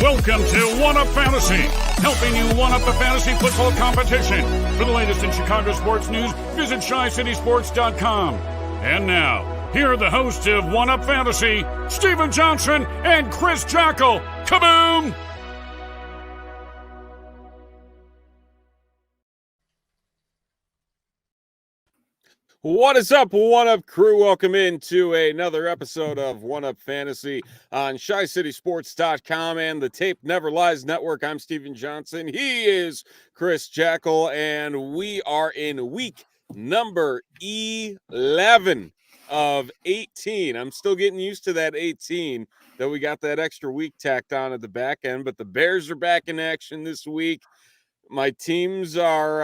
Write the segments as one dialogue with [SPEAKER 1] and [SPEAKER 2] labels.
[SPEAKER 1] Welcome to One Up Fantasy, helping you one up the fantasy football competition. For the latest in Chicago sports news, visit ChiCitySports.com. And now, here are the hosts of One Up Fantasy, Stephen Johnson and Chris Jackle. Kaboom!
[SPEAKER 2] What is up, One Up crew? Welcome into another episode of One Up Fantasy on ChiCitySports.com and the Tape Never Lies Network. I'm Stephen Johnson. He is Chris Jackle, and we are in week number 11 of 18. I'm still getting used to that 18, though we got that extra week tacked on at the back end, but the Bears are back in action this week. My teams are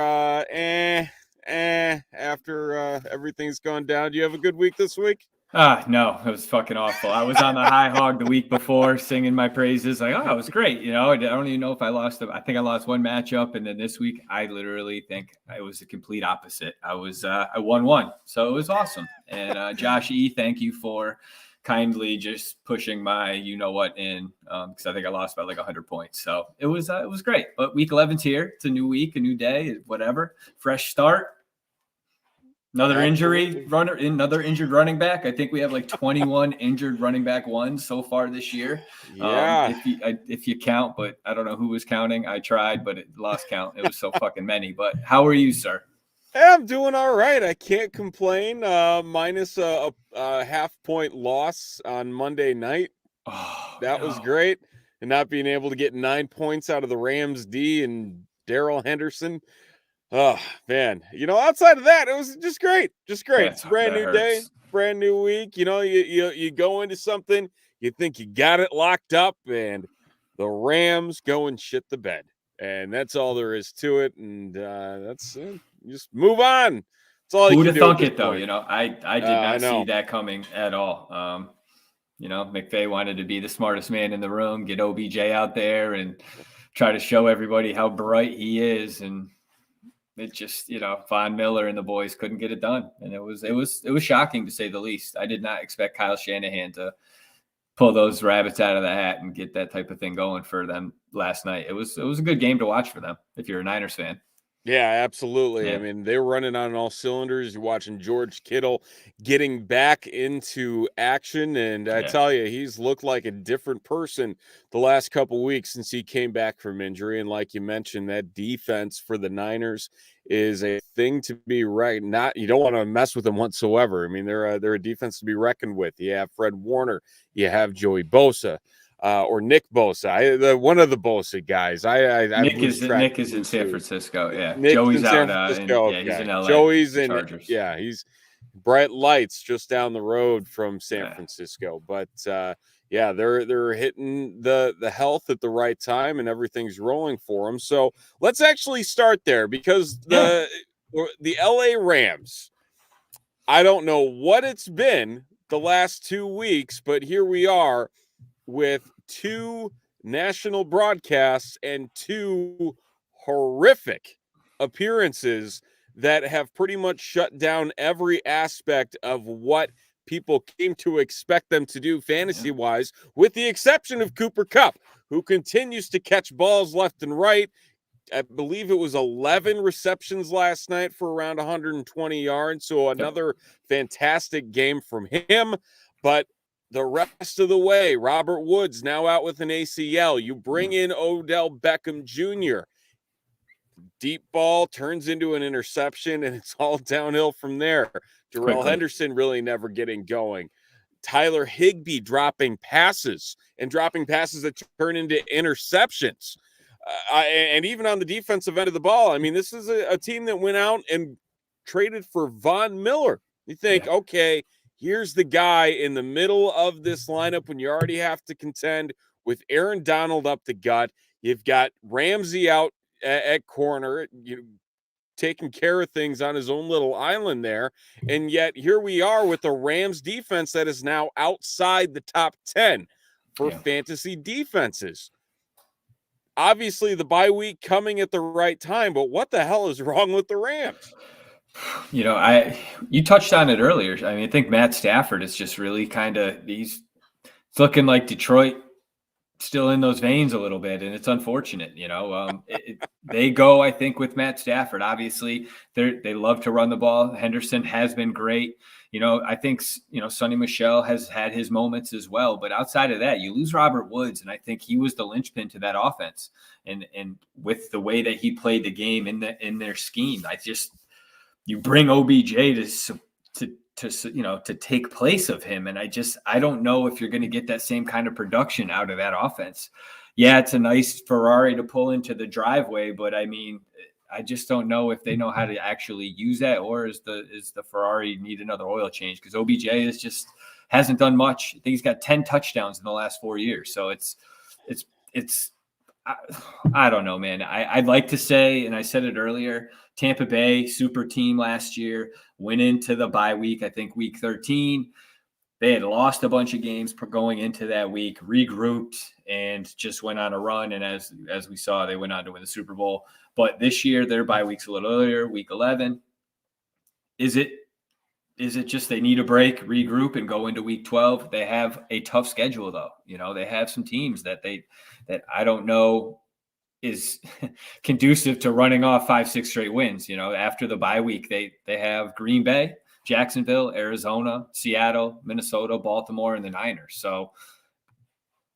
[SPEAKER 2] after everything's gone down. Do you have a good week this week?
[SPEAKER 3] No, it was fucking awful. I was on the high hog the week before singing my praises. Like, oh, it was great. You know, I don't even know if I lost. I think I lost one matchup. And then this week, I literally think it was the complete opposite. I won one. So it was awesome. And Josh E., thank you for kindly just pushing my you-know-what in, because I think I lost by like 100 points. So it was great. But week 11's here. It's a new week, a new day, whatever. Fresh start. Another injured running back. I think we have like 21 injured running back ones so far this year.
[SPEAKER 2] Yeah.
[SPEAKER 3] If you count, but I don't know who was counting. I tried, but it lost count. It was so fucking many. But how are you, sir?
[SPEAKER 2] I'm doing all right. I can't complain. Minus a half-point loss on Monday night.
[SPEAKER 3] Oh,
[SPEAKER 2] that was great. And not being able to get 9 points out of the Rams D and Darrell Henderson. Oh, man. You know, outside of that, it was just great. Just great. It's a brand new day, brand new week. You know, you go into something, you think you got it locked up, and the Rams go and shit the bed. And that's all there is to it. And that's it. Just move on. That's all you can do.
[SPEAKER 3] Who'd have thunk it, though? You know, I did not see that coming at all. You know, McVay wanted to be the smartest man in the room, get OBJ out there and try to show everybody how bright he is. And it just, you know, Von Miller and the boys couldn't get it done. And it was shocking, to say the least. I did not expect Kyle Shanahan to pull those rabbits out of the hat and get that type of thing going for them last night. It was a good game to watch for them if you're a Niners fan.
[SPEAKER 2] Yeah, absolutely.
[SPEAKER 3] Yeah.
[SPEAKER 2] I mean, they were running on all cylinders. You're watching George Kittle getting back into action, and I tell you, he's looked like a different person the last couple weeks since he came back from injury. And like you mentioned, that defense for the Niners is a thing to be you don't want to mess with them whatsoever. I mean, they're a defense to be reckoned with. You have Fred Warner, you have Joey Bosa. Or Nick Bosa, one of the Bosa guys.
[SPEAKER 3] Nick is in San Francisco. Yeah,
[SPEAKER 2] Nick
[SPEAKER 3] Joey's
[SPEAKER 2] out.
[SPEAKER 3] He's in LA.
[SPEAKER 2] Joey's in
[SPEAKER 3] Chargers.
[SPEAKER 2] Yeah, he's bright lights just down the road from San Francisco. But they're hitting the health at the right time, and everything's rolling for them. So let's actually start there, because the LA Rams. I don't know what it's been the last 2 weeks, but here we are with 2 national broadcasts and 2 horrific appearances that have pretty much shut down every aspect of what people came to expect them to do fantasy-wise, with the exception of Cooper Kupp, who continues to catch balls left and right. I believe it was 11 receptions last night for around 120 yards, so another fantastic game from him. But the rest of the way, Robert Woods now out with an ACL. You bring in Odell Beckham Jr. Deep ball turns into an interception, and it's all downhill from there. Darrell Henderson really never getting going. Tyler Higbee dropping passes that turn into interceptions. And even on the defensive end of the ball, I mean, this is a team that went out and traded for Von Miller. You think, okay, here's the guy in the middle of this lineup when you already have to contend with Aaron Donald up the gut. You've got Ramsey out at corner, taking care of things on his own little island there. And yet here we are with a Rams defense that is now outside the top 10 for fantasy defenses. Obviously, the bye week coming at the right time, but what the hell is wrong with the Rams?
[SPEAKER 3] You touched on it earlier. I mean, I think Matt Stafford is just really it's looking like Detroit still in those veins a little bit, and it's unfortunate. They go, I think, with Matt Stafford. Obviously, they love to run the ball. Henderson has been great. I think Sonny Michel has had his moments as well, but outside of that, you lose Robert Woods, and I think he was the linchpin to that offense. And with the way that he played the game in their scheme, you bring OBJ to take place of him, and I don't know if you're going to get that same kind of production out of that offense. Yeah, it's a nice Ferrari to pull into the driveway, but I mean, I just don't know if they know how to actually use that, or is the Ferrari need another oil change? Because OBJ hasn't done much. I think he's got 10 touchdowns in the last 4 years. So I don't know, man. I'd like to say, and I said it earlier, Tampa Bay, super team last year, went into the bye week, I think week 13. They had lost a bunch of games going into that week, regrouped, and just went on a run. And as we saw, they went on to win the Super Bowl. But this year, their bye week's a little earlier, week 11. Is it just they need a break, regroup, and go into week 12? They have a tough schedule, though. They have some teams that I don't know is conducive to running off 5-6 straight wins. After the bye week, they have Green Bay, Jacksonville, Arizona, Seattle, Minnesota, Baltimore, and the Niners. So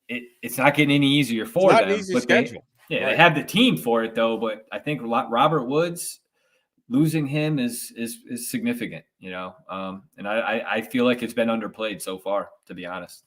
[SPEAKER 3] it's not getting any easier for them.
[SPEAKER 2] It's not an easy schedule.
[SPEAKER 3] They have the team for it, though. But I think Robert Woods, losing him is significant, and I feel like it's been underplayed so far, to be honest.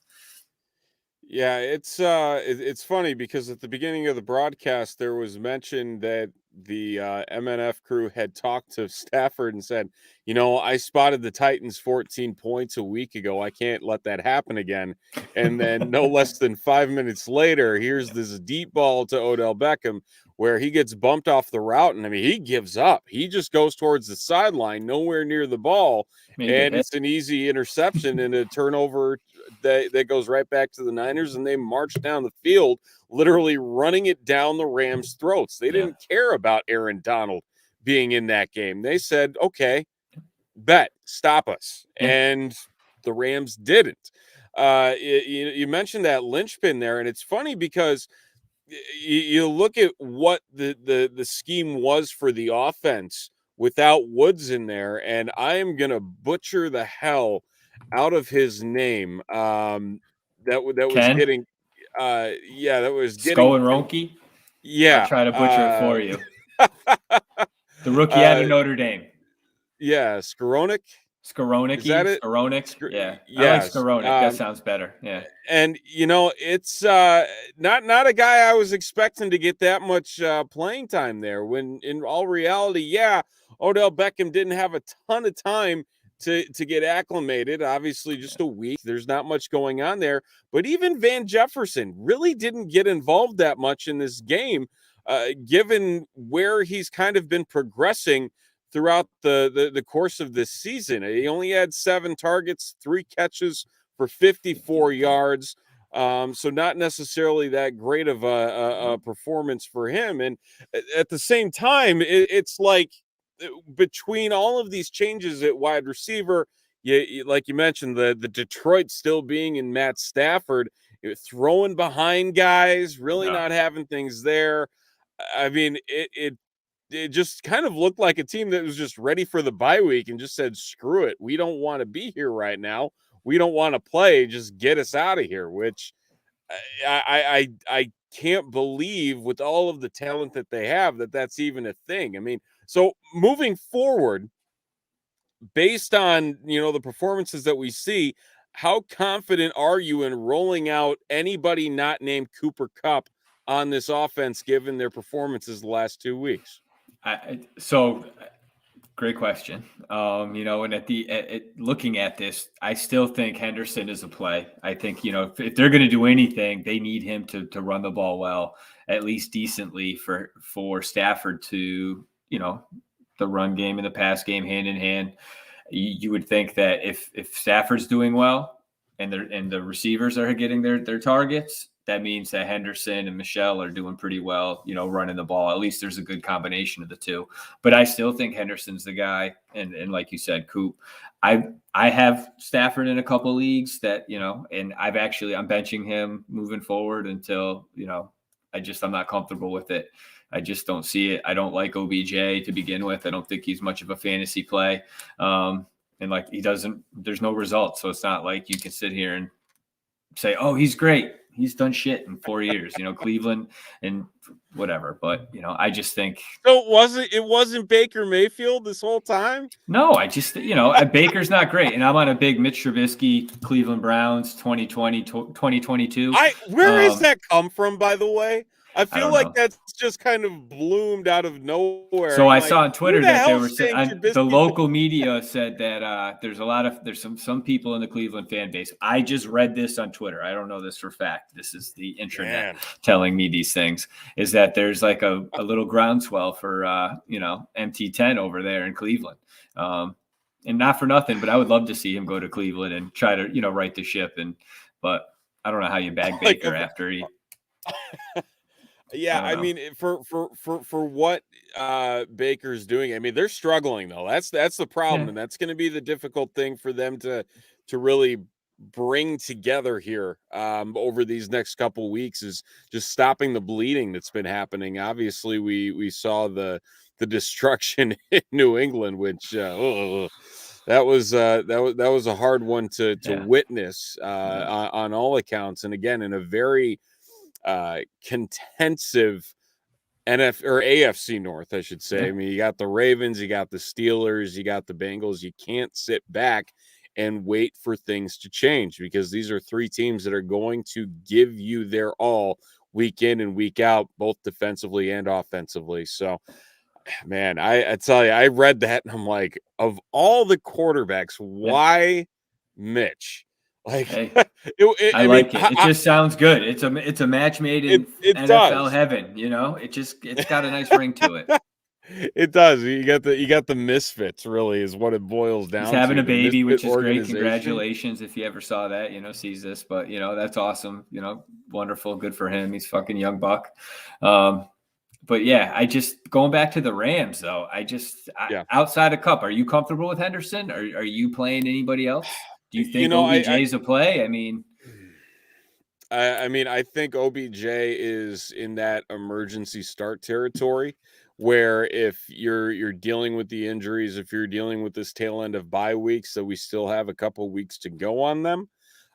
[SPEAKER 2] Yeah, it's funny because at the beginning of the broadcast, there was mention that the MNF crew had talked to Stafford and said, I spotted the Titans 14 points a week ago. I can't let that happen again. And then no less than 5 minutes later, here's this deep ball to Odell Beckham where he gets bumped off the route. And I mean, he gives up. He just goes towards the sideline, nowhere near the ball. And it's an easy interception and a turnover that goes right back to the Niners, and they march down the field, literally running it down the Rams' throats. They didn't care about Aaron Donald being in that game. They said, okay, bet, stop us. And the Rams didn't. You mentioned that linchpin there, and it's funny because you look at what the scheme was for the offense without Woods in there, and I am going to butcher the hell out of his name. That was getting that was getting
[SPEAKER 3] Skoenronke.
[SPEAKER 2] Yeah,
[SPEAKER 3] I'll try to butcher it for you. The rookie out of Notre Dame.
[SPEAKER 2] Yeah, Skowronek.
[SPEAKER 3] Is that it? Skowronek. Yeah, I like Skowronek. That sounds better. Yeah,
[SPEAKER 2] and it's not a guy I was expecting to get that much playing time there. When in all reality, Odell Beckham didn't have a ton of time to get acclimated. Obviously, just a week. There's not much going on there. But even Van Jefferson really didn't get involved that much in this game, given where he's kind of been progressing throughout the course of this season. He only had 7 targets, 3 catches for 54 yards. So not necessarily that great of a performance for him. And at the same time, it's like between all of these changes at wide receiver, like you mentioned, the Detroit still being in Matt Stafford, throwing behind guys, really not having things there. I mean, it just kind of looked like a team that was just ready for the bye week and just said, screw it. We don't want to be here right now. We don't want to play. Just get us out of here, which I can't believe with all of the talent that they have that's even a thing. I mean, so moving forward, based on, the performances that we see, how confident are you in rolling out anybody not named Cooper Kupp on this offense given their performances the last 2 weeks?
[SPEAKER 3] So great question. And looking at this, I still think Henderson is a play. I think, if they're going to do anything, they need him to run the ball well, at least decently for Stafford to, the run game and the pass game hand in hand. You would think that if Stafford's doing well and the receivers are getting their targets, that means that Henderson and Michelle are doing pretty well, running the ball. At least there's a good combination of the two. But I still think Henderson's the guy. And like you said, Coop, I have Stafford in a couple leagues that, and I'm benching him moving forward until, I'm not comfortable with it. I just don't see it. I don't like OBJ to begin with. I don't think he's much of a fantasy play. And there's no results. So it's not like you can sit here and say, oh, he's great. He's done shit in 4 years, Cleveland and whatever. But, I just think.
[SPEAKER 2] So it wasn't Baker Mayfield this whole time?
[SPEAKER 3] No, Baker's not great. And I'm on a big Mitch Trubisky, Cleveland Browns 2020, 2022.
[SPEAKER 2] Where has that come from, by the way? I feel like that's just kind of bloomed out of nowhere.
[SPEAKER 3] So I saw on Twitter that they were saying the local media said that there's some people in the Cleveland fan base. I just read this on Twitter. I don't know this for fact. This is the internet telling me these things. Is that there's like a little groundswell for MT10 over there in Cleveland. And not for nothing, but I would love to see him go to Cleveland and try to right the ship. But I don't know how you bag Baker after he.
[SPEAKER 2] Yeah, I mean, for what Baker's doing, I mean, they're struggling though. That's the problem, and that's going to be the difficult thing for them to really bring together here over these next couple weeks is just stopping the bleeding that's been happening. Obviously, we saw the destruction in New England, which that was a hard one to witness on all accounts, and again in a very contensive AFC North, I should say. I mean, you got the Ravens, you got the Steelers, you got the Bengals. You can't sit back and wait for things to change because these are three teams that are going to give you their all week in and week out, both defensively and offensively. So, man, I tell you, I read that and I'm like, of all the quarterbacks, why Mitch? Like,
[SPEAKER 3] hey, I like it. It just sounds good. It's a match made in NFL heaven. It's got a nice ring to it.
[SPEAKER 2] It does. You got the misfits. Really, is what it boils down.
[SPEAKER 3] He's having a baby, which is great. Congratulations if you ever saw that. Sees this, but that's awesome. Wonderful, good for him. He's fucking young buck. But yeah, I just going back to the Rams though. Outside of Cup, are you comfortable with Henderson? Are you playing anybody else? Do you think OBJ is a play? I mean,
[SPEAKER 2] I think OBJ is in that emergency start territory where if you're dealing with the injuries, if you're dealing with this tail end of bye weeks, so we still have a couple weeks to go on them,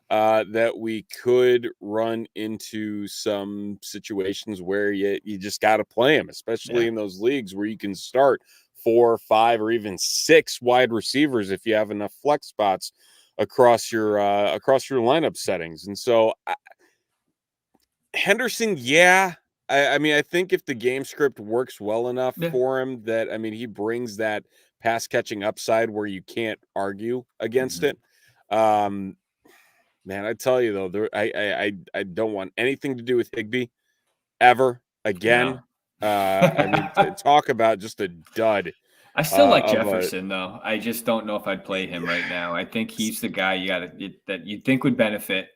[SPEAKER 2] that we could run into some situations where you just got to play him, especially in those leagues where you can start 4, 5, or even 6 wide receivers if you have enough flex spots across your lineup settings. And so Henderson, I mean, I think if the game script works well enough for him that, I mean, he brings that pass catching upside where you can't argue against it. Man, I tell you though, I don't want anything to do with Higbee ever again. I mean, talk about just a dud.
[SPEAKER 3] I still like Jefferson, though. I just don't know if I'd play him right now. I think he's the guy that you'd think would benefit.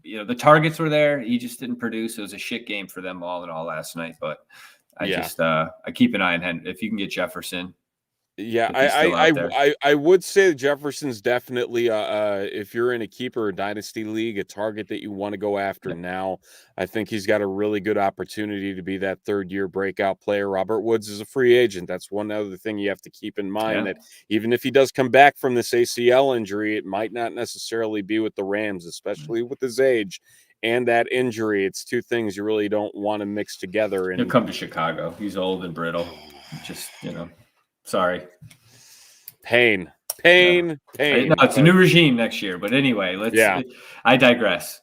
[SPEAKER 3] The targets were there. He just didn't produce. It was a shit game for them all in all last night. But I keep an eye on him. If you can get Jefferson.
[SPEAKER 2] Yeah, I would say Jefferson's definitely if you're in a keeper or dynasty league, a target that you want to go after now. I think he's got a really good opportunity to be that third-year breakout player. Robert Woods is a free agent. That's one other thing you have to keep in mind, that even if he does come back from this ACL injury, it might not necessarily be with the Rams, especially with his age and that injury. It's two things you really don't want to mix together.
[SPEAKER 3] He'll come to Chicago. He's old and brittle. Just, sorry.
[SPEAKER 2] Pain.
[SPEAKER 3] No, it's a new regime next year. But anyway, I digress.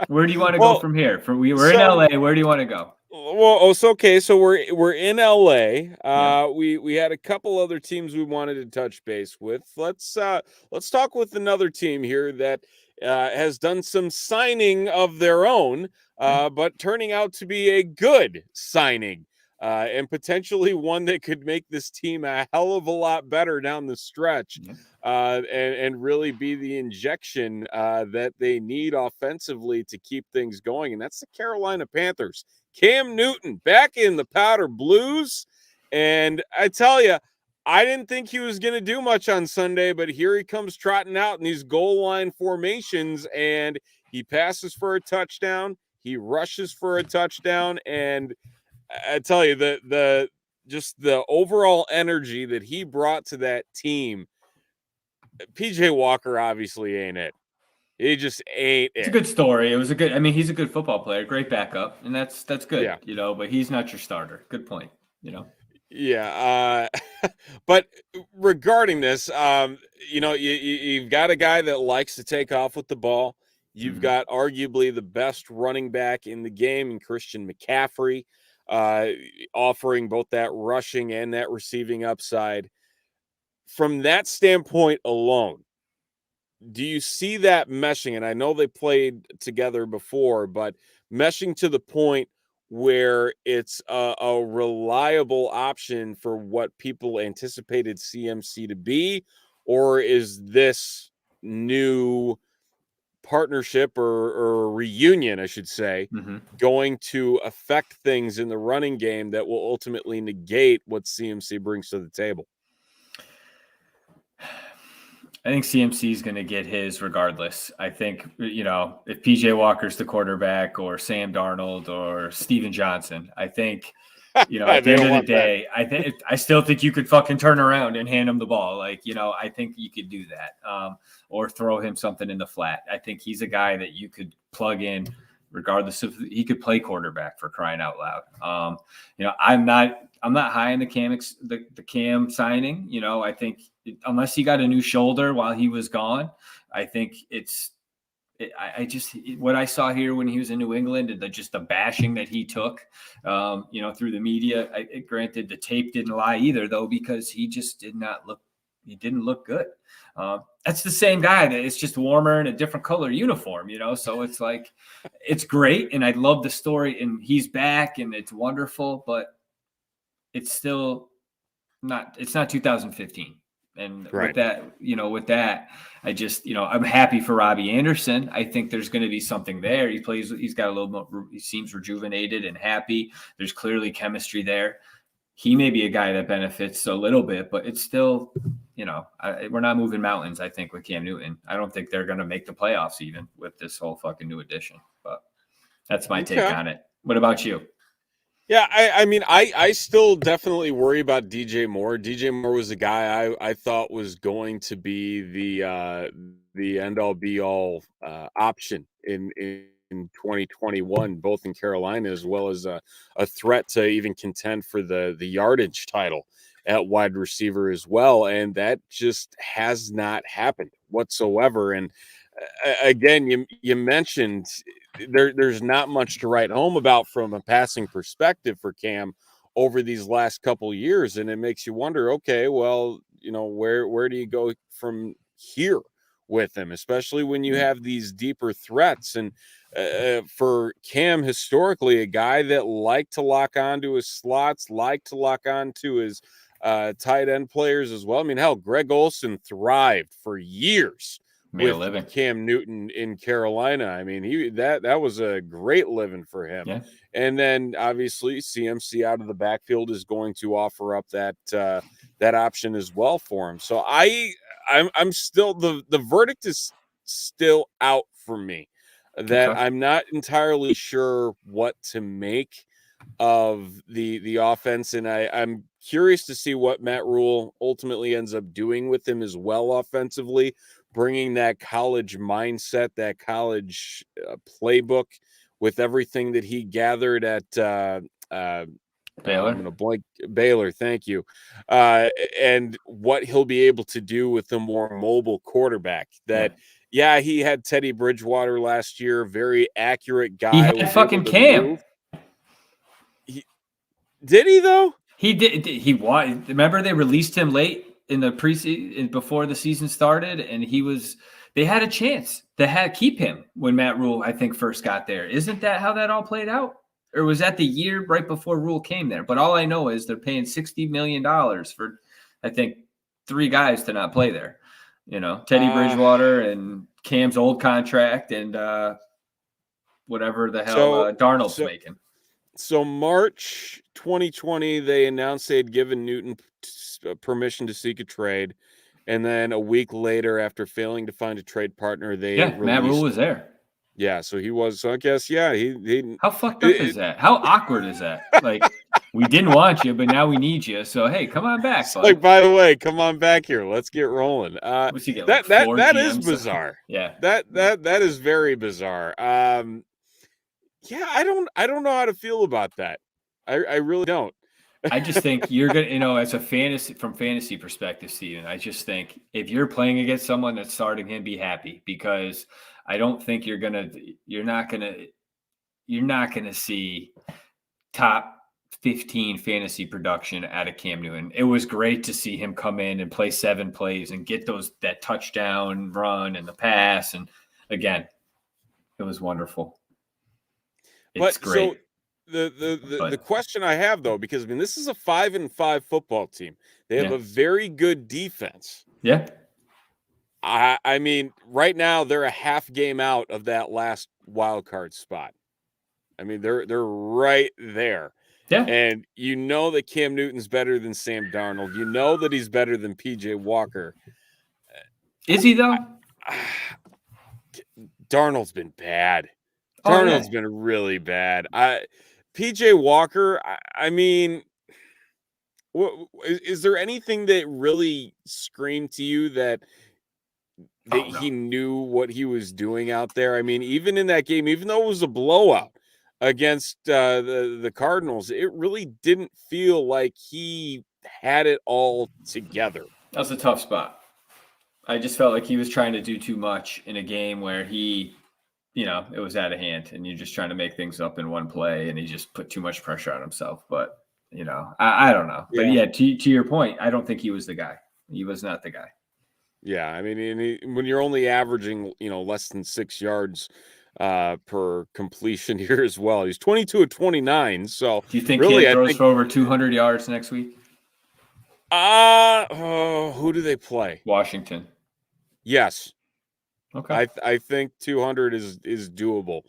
[SPEAKER 3] Where do you want to go
[SPEAKER 2] Well,
[SPEAKER 3] from here? We're in LA. Where do you want to go?
[SPEAKER 2] Well, it's okay. So we're in LA.
[SPEAKER 3] Yeah.
[SPEAKER 2] We had a couple other teams we wanted to touch base with. Let's talk with another team here that has done some signing of their own, but turning out to be a good signing, and potentially one that could make this team a hell of a lot better down the stretch, and really be the injection that they need offensively to keep things going. And that's the Carolina Panthers. Cam Newton back in the powder blues. And I tell you, I didn't think he was going to do much on Sunday, but here he comes trotting out in these goal line formations, and he passes for a touchdown. He rushes for a touchdown. And I tell you, the overall energy that he brought to that team, PJ Walker obviously ain't it. He just ain't it.
[SPEAKER 3] It's a good story. He's a good football player, great backup, and that's good,
[SPEAKER 2] Yeah.
[SPEAKER 3] but he's not your starter. Good point,
[SPEAKER 2] Yeah. But regarding this, you've got a guy that likes to take off with the ball. You've got arguably the best running back in the game in Christian McCaffrey, offering both that rushing and that receiving upside. From that standpoint alone, do you see that meshing? And I know they played together before, but meshing to the point where it's a reliable option for what people anticipated CMC to be? Or is this new partnership or reunion, I should say, going to affect things in the running game that will ultimately negate what CMC brings to the table?
[SPEAKER 3] I think CMC is going to get his regardless. I think, if PJ Walker's the quarterback or Sam Darnold or Steven Johnson, I think, at the end of the day, I still think you could fucking turn around and hand him the ball. I think you could do that, or throw him something in the flat. I think he's a guy that you could plug in regardless of, he could play quarterback, for crying out loud. I'm not high in the Cam signing. I think unless he got a new shoulder while he was gone, I think what I saw here when he was in New England, and just the bashing that he took, through the media. Granted, the tape didn't lie either, though, because he just didn't look good. That's the same guy that is just warmer in a different color uniform, so it's like, it's great. And I love the story, and he's back and it's wonderful, but it's still it's not 2015. And with that, I just, I'm happy for Robbie Anderson. I think there's going to be something there. He's got a little more, he seems rejuvenated and happy. There's clearly chemistry there. He may be a guy that benefits a little bit, but it's still, we're not moving mountains, I think, with Cam Newton. I don't think they're going to make the playoffs even with this whole fucking new addition, but that's my take on it. What about you?
[SPEAKER 2] Yeah, I still definitely worry about DJ Moore. DJ Moore was a guy I thought was going to be the end all be all option in 2021, both in Carolina, as well as a threat to even contend for the yardage title at wide receiver as well. And that just has not happened whatsoever. And again, you mentioned there's not much to write home about from a passing perspective for Cam over these last couple years, and it makes you wonder, okay, well, where do you go from here with him, especially when you have these deeper threats? And for Cam, historically, a guy that liked to lock onto his slots, liked to lock onto his tight end players as well. I mean, hell, Greg Olsen thrived for years with Cam Newton in Carolina. I mean, that was a great living for him. Yeah. And then obviously CMC out of the backfield is going to offer up that option as well for him. So I'm still, the verdict is still out for me, that I'm not entirely sure what to make of the offense. And I'm curious to see what Matt Rule ultimately ends up doing with him as well offensively, bringing that college mindset, that college playbook with everything that he gathered at
[SPEAKER 3] Baylor.
[SPEAKER 2] I'm gonna blank Baylor. Thank you. And what he'll be able to do with a more mobile quarterback that Yeah, he had Teddy Bridgewater last year. Very accurate guy.
[SPEAKER 3] He had fucking Cam.
[SPEAKER 2] Did he though?
[SPEAKER 3] He did. He was. Remember they released him late in the preseason before the season started, and they had a chance to keep him when Matt Rule, I think, first got there. Isn't that how that all played out? Or was that the year right before Rule came there? But all I know is they're paying $60 million for, I think, 3 guys to not play there. Teddy Bridgewater and Cam's old contract and whatever the hell Darnold's making.
[SPEAKER 2] So March 2020, they announced they had given Newton permission to seek a trade. And then a week later, after failing to find a trade partner,
[SPEAKER 3] Matt Rule was there.
[SPEAKER 2] Yeah, so he was. So I guess, he
[SPEAKER 3] how fucked up is that? How awkward is that? Like, we didn't want you, but now we need you. So hey, come on back.
[SPEAKER 2] Like, by the way, come on back here. Let's get rolling.
[SPEAKER 3] What's he get, like
[SPEAKER 2] that is bizarre.
[SPEAKER 3] Yeah,
[SPEAKER 2] that is very bizarre. Yeah, I don't know how to feel about that. I really don't.
[SPEAKER 3] I just think you're gonna, as a fantasy perspective, Stephen. I just think if you're playing against someone that's starting him, be happy, because I don't think you're not gonna see top 15 fantasy production out of Cam Newton. It was great to see him come in and play 7 plays and get that touchdown run and the pass, and again, it was wonderful. It's great.
[SPEAKER 2] So the question I have, though, because this is a 5-5 football team. They have a very good defense.
[SPEAKER 3] Yeah.
[SPEAKER 2] I mean, right now they're a half game out of that last wild card spot. I mean, they're right there.
[SPEAKER 3] Yeah.
[SPEAKER 2] And that Cam Newton's better than Sam Darnold. You know that he's better than PJ Walker.
[SPEAKER 3] Is he though?
[SPEAKER 2] Darnold's been bad. Darnold's been really bad. PJ Walker, I mean, is there anything that really screamed to you that he knew what he was doing out there? I mean, even in that game, even though it was a blowout against the Cardinals, it really didn't feel like he had it all together.
[SPEAKER 3] That was a tough spot. I just felt like he was trying to do too much in a game where he, it was out of hand, and you're just trying to make things up in one play, and he just put too much pressure on himself. But, I don't know. But yeah, to your point, I don't think he was the guy. He was not the guy.
[SPEAKER 2] Yeah, I mean, when you're only averaging, less than 6 yards per completion here as well. He's 22 of 29. So
[SPEAKER 3] do you think he throws for over 200 yards next week?
[SPEAKER 2] Who do they play?
[SPEAKER 3] Washington.
[SPEAKER 2] Yes.
[SPEAKER 3] Okay.
[SPEAKER 2] I think 200 is doable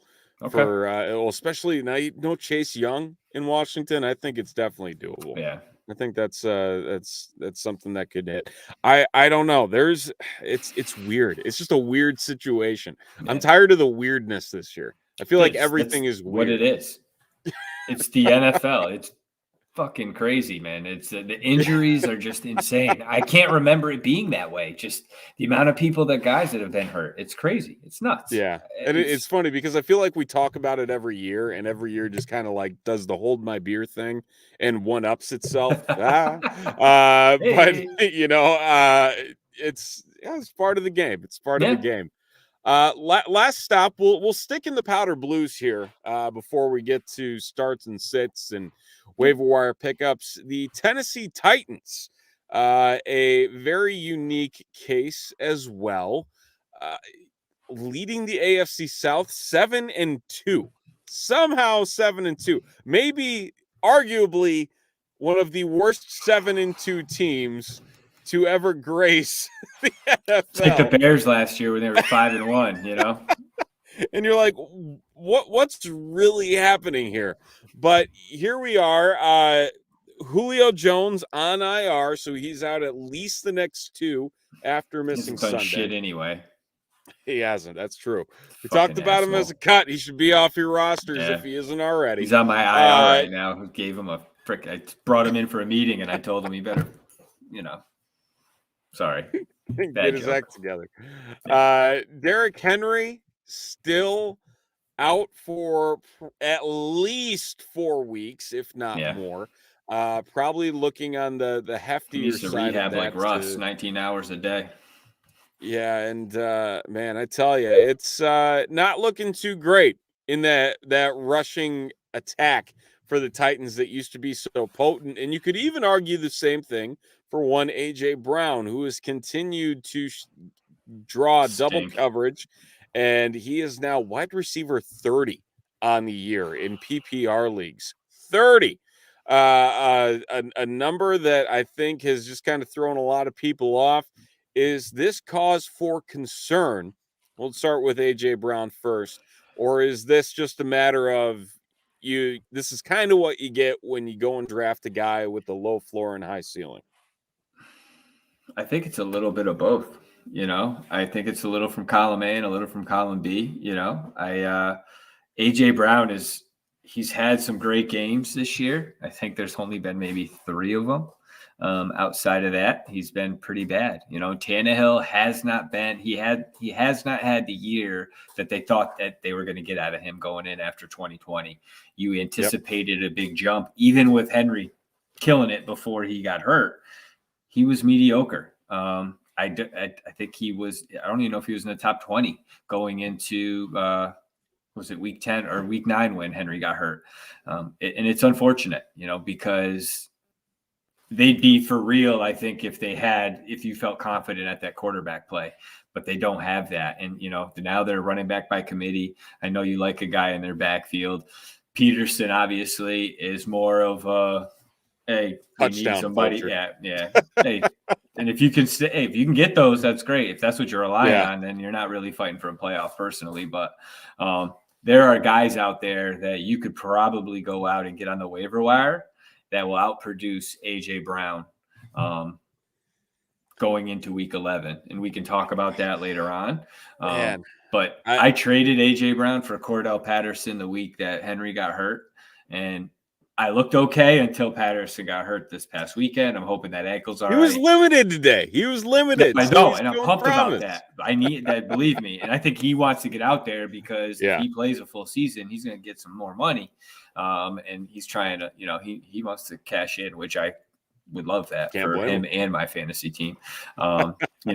[SPEAKER 2] for especially now. No Chase Young in Washington. I think it's definitely doable.
[SPEAKER 3] Yeah.
[SPEAKER 2] I think that's something that could hit. I don't know. It's weird. It's just a weird situation. Yeah. I'm tired of the weirdness this year. I feel like everything is weird.
[SPEAKER 3] What it is. It's the NFL. It's fucking crazy, man. It's the injuries are just insane. I can't remember it being that way. Just the amount of guys that have been hurt. It's crazy. It's nuts.
[SPEAKER 2] Yeah. And it's funny because I feel like we talk about it every year, and every year just kind of like does the hold my beer thing and one ups itself. But it's part of the game. It's part of the game. Last stop, we'll stick in the powder blues here before we get to starts and sits and waiver wire pickups. The Tennessee Titans, a very unique case as well, leading the AFC South 7-2, somehow 7-2, maybe arguably one of the worst 7-2 teams to ever grace the NFL.
[SPEAKER 3] It's like the Bears last year when they were 5-1,
[SPEAKER 2] And you're like, what's really happening here? But here we are. Julio Jones on IR, so he's out at least the next 2 after missing Sunday.
[SPEAKER 3] Shit anyway.
[SPEAKER 2] He hasn't. That's true. We talked about him as a cut. He should be off your rosters if he isn't already.
[SPEAKER 3] He's on my IR right now. Who gave him a frick? I brought him in for a meeting, and I told him he better, Sorry.
[SPEAKER 2] Get his act together. Derrick Henry still out for at least 4 weeks, if not more. Probably looking on the heftier
[SPEAKER 3] He needs to
[SPEAKER 2] side
[SPEAKER 3] rehab
[SPEAKER 2] of that
[SPEAKER 3] like Russ, 19 hours a day.
[SPEAKER 2] Yeah, and man, I tell you, it's not looking too great in that rushing attack for the Titans that used to be so potent. And you could even argue the same thing for one AJ Brown, who has continued to draw double
[SPEAKER 3] Stink.
[SPEAKER 2] coverage, and he is now wide receiver 30 on the year in PPR leagues. 30. A number that I think has just kind of thrown a lot of people off. Is this cause for concern? We'll start with AJ Brown first, or is this just a matter of this is kind of what you get when you go and draft a guy with a low floor and high ceiling?
[SPEAKER 3] I think it's a little bit of both. I think it's a little from column A and a little from column B. AJ Brown he's had some great games this year. I think there's only been maybe 3 of them. Outside of that, he's been pretty bad. Tannehill has not been. He has not had the year that they thought that they were going to get out of him going in after 2020. You anticipated a big jump, even with Henry killing it before he got hurt. He was mediocre. I think he was. I don't even know if he was in the top 20 going into. Was it week 10 or week 9 when Henry got hurt? And it's unfortunate, because they'd be for real, I think, if you felt confident at that quarterback play, but they don't have that. And, now they're running back by committee. I know you like a guy in their backfield. Peterson obviously is more of a, hey, we need somebody. Vulture. Yeah. Hey, and if you can get those, that's great. If that's what you're relying on, then you're not really fighting for a playoff personally. But there are guys out there that you could probably go out and get on the waiver wire that will outproduce AJ Brown going into week 11. And we can talk about that later on. But I traded AJ Brown for Cordell Patterson the week that Henry got hurt. And I looked okay until Patterson got hurt this past weekend. I'm hoping that ankle's all right.
[SPEAKER 2] He was limited today. He was limited.
[SPEAKER 3] I know, and I'm pumped about that. I need that, believe me. And I think he wants to get out there because if he plays a full season, he's going to get some more money. And he's trying to, he wants to cash in, which I would love that for him and my fantasy team. But do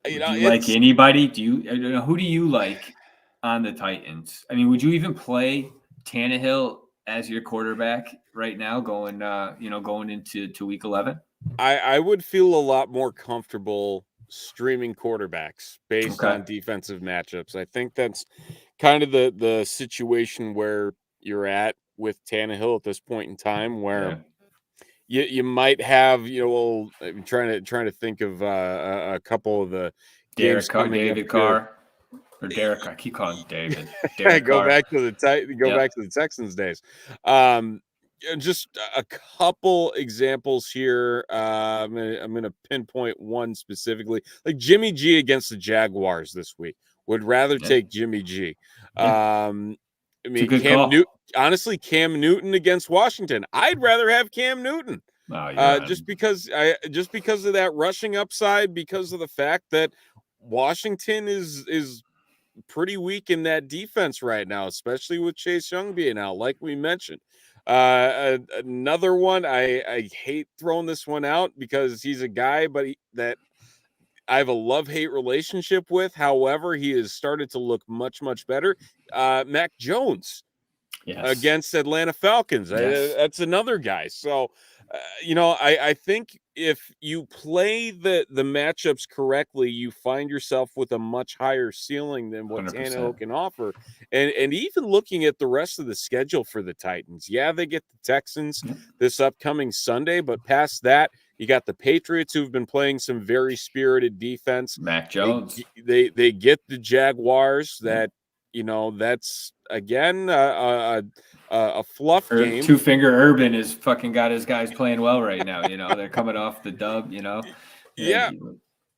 [SPEAKER 3] you like anybody? Who do you like on the Titans? I mean, would you even play Tannehill as your quarterback right now going into week 11?
[SPEAKER 2] I would feel a lot more comfortable streaming quarterbacks based on defensive matchups. I think that's kind of the situation where you're at with Tannehill at this point in time, where you might have, I'm trying to think of a couple of the games coming
[SPEAKER 3] David Carr. Or Derek, I keep calling him David.
[SPEAKER 2] Go back to the Texans days. Just a couple examples here. I'm gonna pinpoint one specifically, like Jimmy G against the Jaguars this week. Would rather take Jimmy G. Honestly, Cam Newton against Washington. I'd rather have Cam Newton. Just because of that rushing upside, because of the fact that Washington is pretty weak in that defense right now, especially with Chase Young being out, like we mentioned. Another one, I hate throwing this one out because he's a guy, but that I have a love-hate relationship with. However, he has started to look much, much better. Mac Jones against Atlanta Falcons. That's another guy. So, I think if you play the matchups correctly, you find yourself with a much higher ceiling than what 100%. Tannehill can offer. And even looking at the rest of the schedule for the Titans, they get the Texans this upcoming Sunday, but past that, you got the Patriots who've been playing some very spirited defense.
[SPEAKER 3] Mac Jones.
[SPEAKER 2] They get the Jaguars that, that's again a fluff game.
[SPEAKER 3] Two-finger Urban is fucking got his guys playing well right now. They're coming off the dub.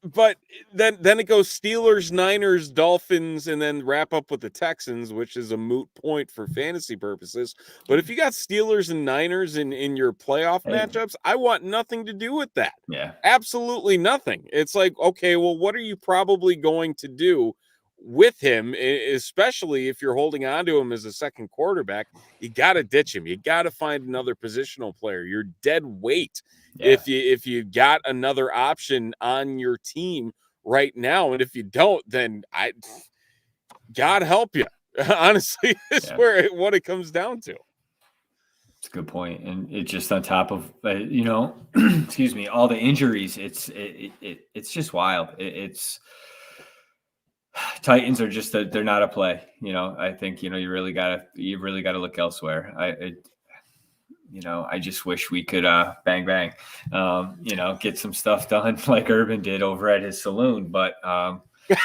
[SPEAKER 2] But then it goes Steelers, Niners, Dolphins, and then wrap up with the Texans, which is a moot point for fantasy purposes. But if you got Steelers and Niners in your playoff matchups, I want nothing to do with that.
[SPEAKER 3] Yeah,
[SPEAKER 2] absolutely nothing. It's like, okay, well, what are you probably going to do with him, especially if you're holding on to him as a second quarterback. You got to ditch him. You got to find another positional player. You're dead weight if you got another option on your team right now. And if you don't, then God help you. Honestly, it's what it comes down to.
[SPEAKER 3] It's a good point. And it's just on top of, excuse me, all the injuries. It's just wild. Titans are just they're not a play. I think, you really gotta look elsewhere. I just wish we could bang, get some stuff done like Urban did over at his saloon, but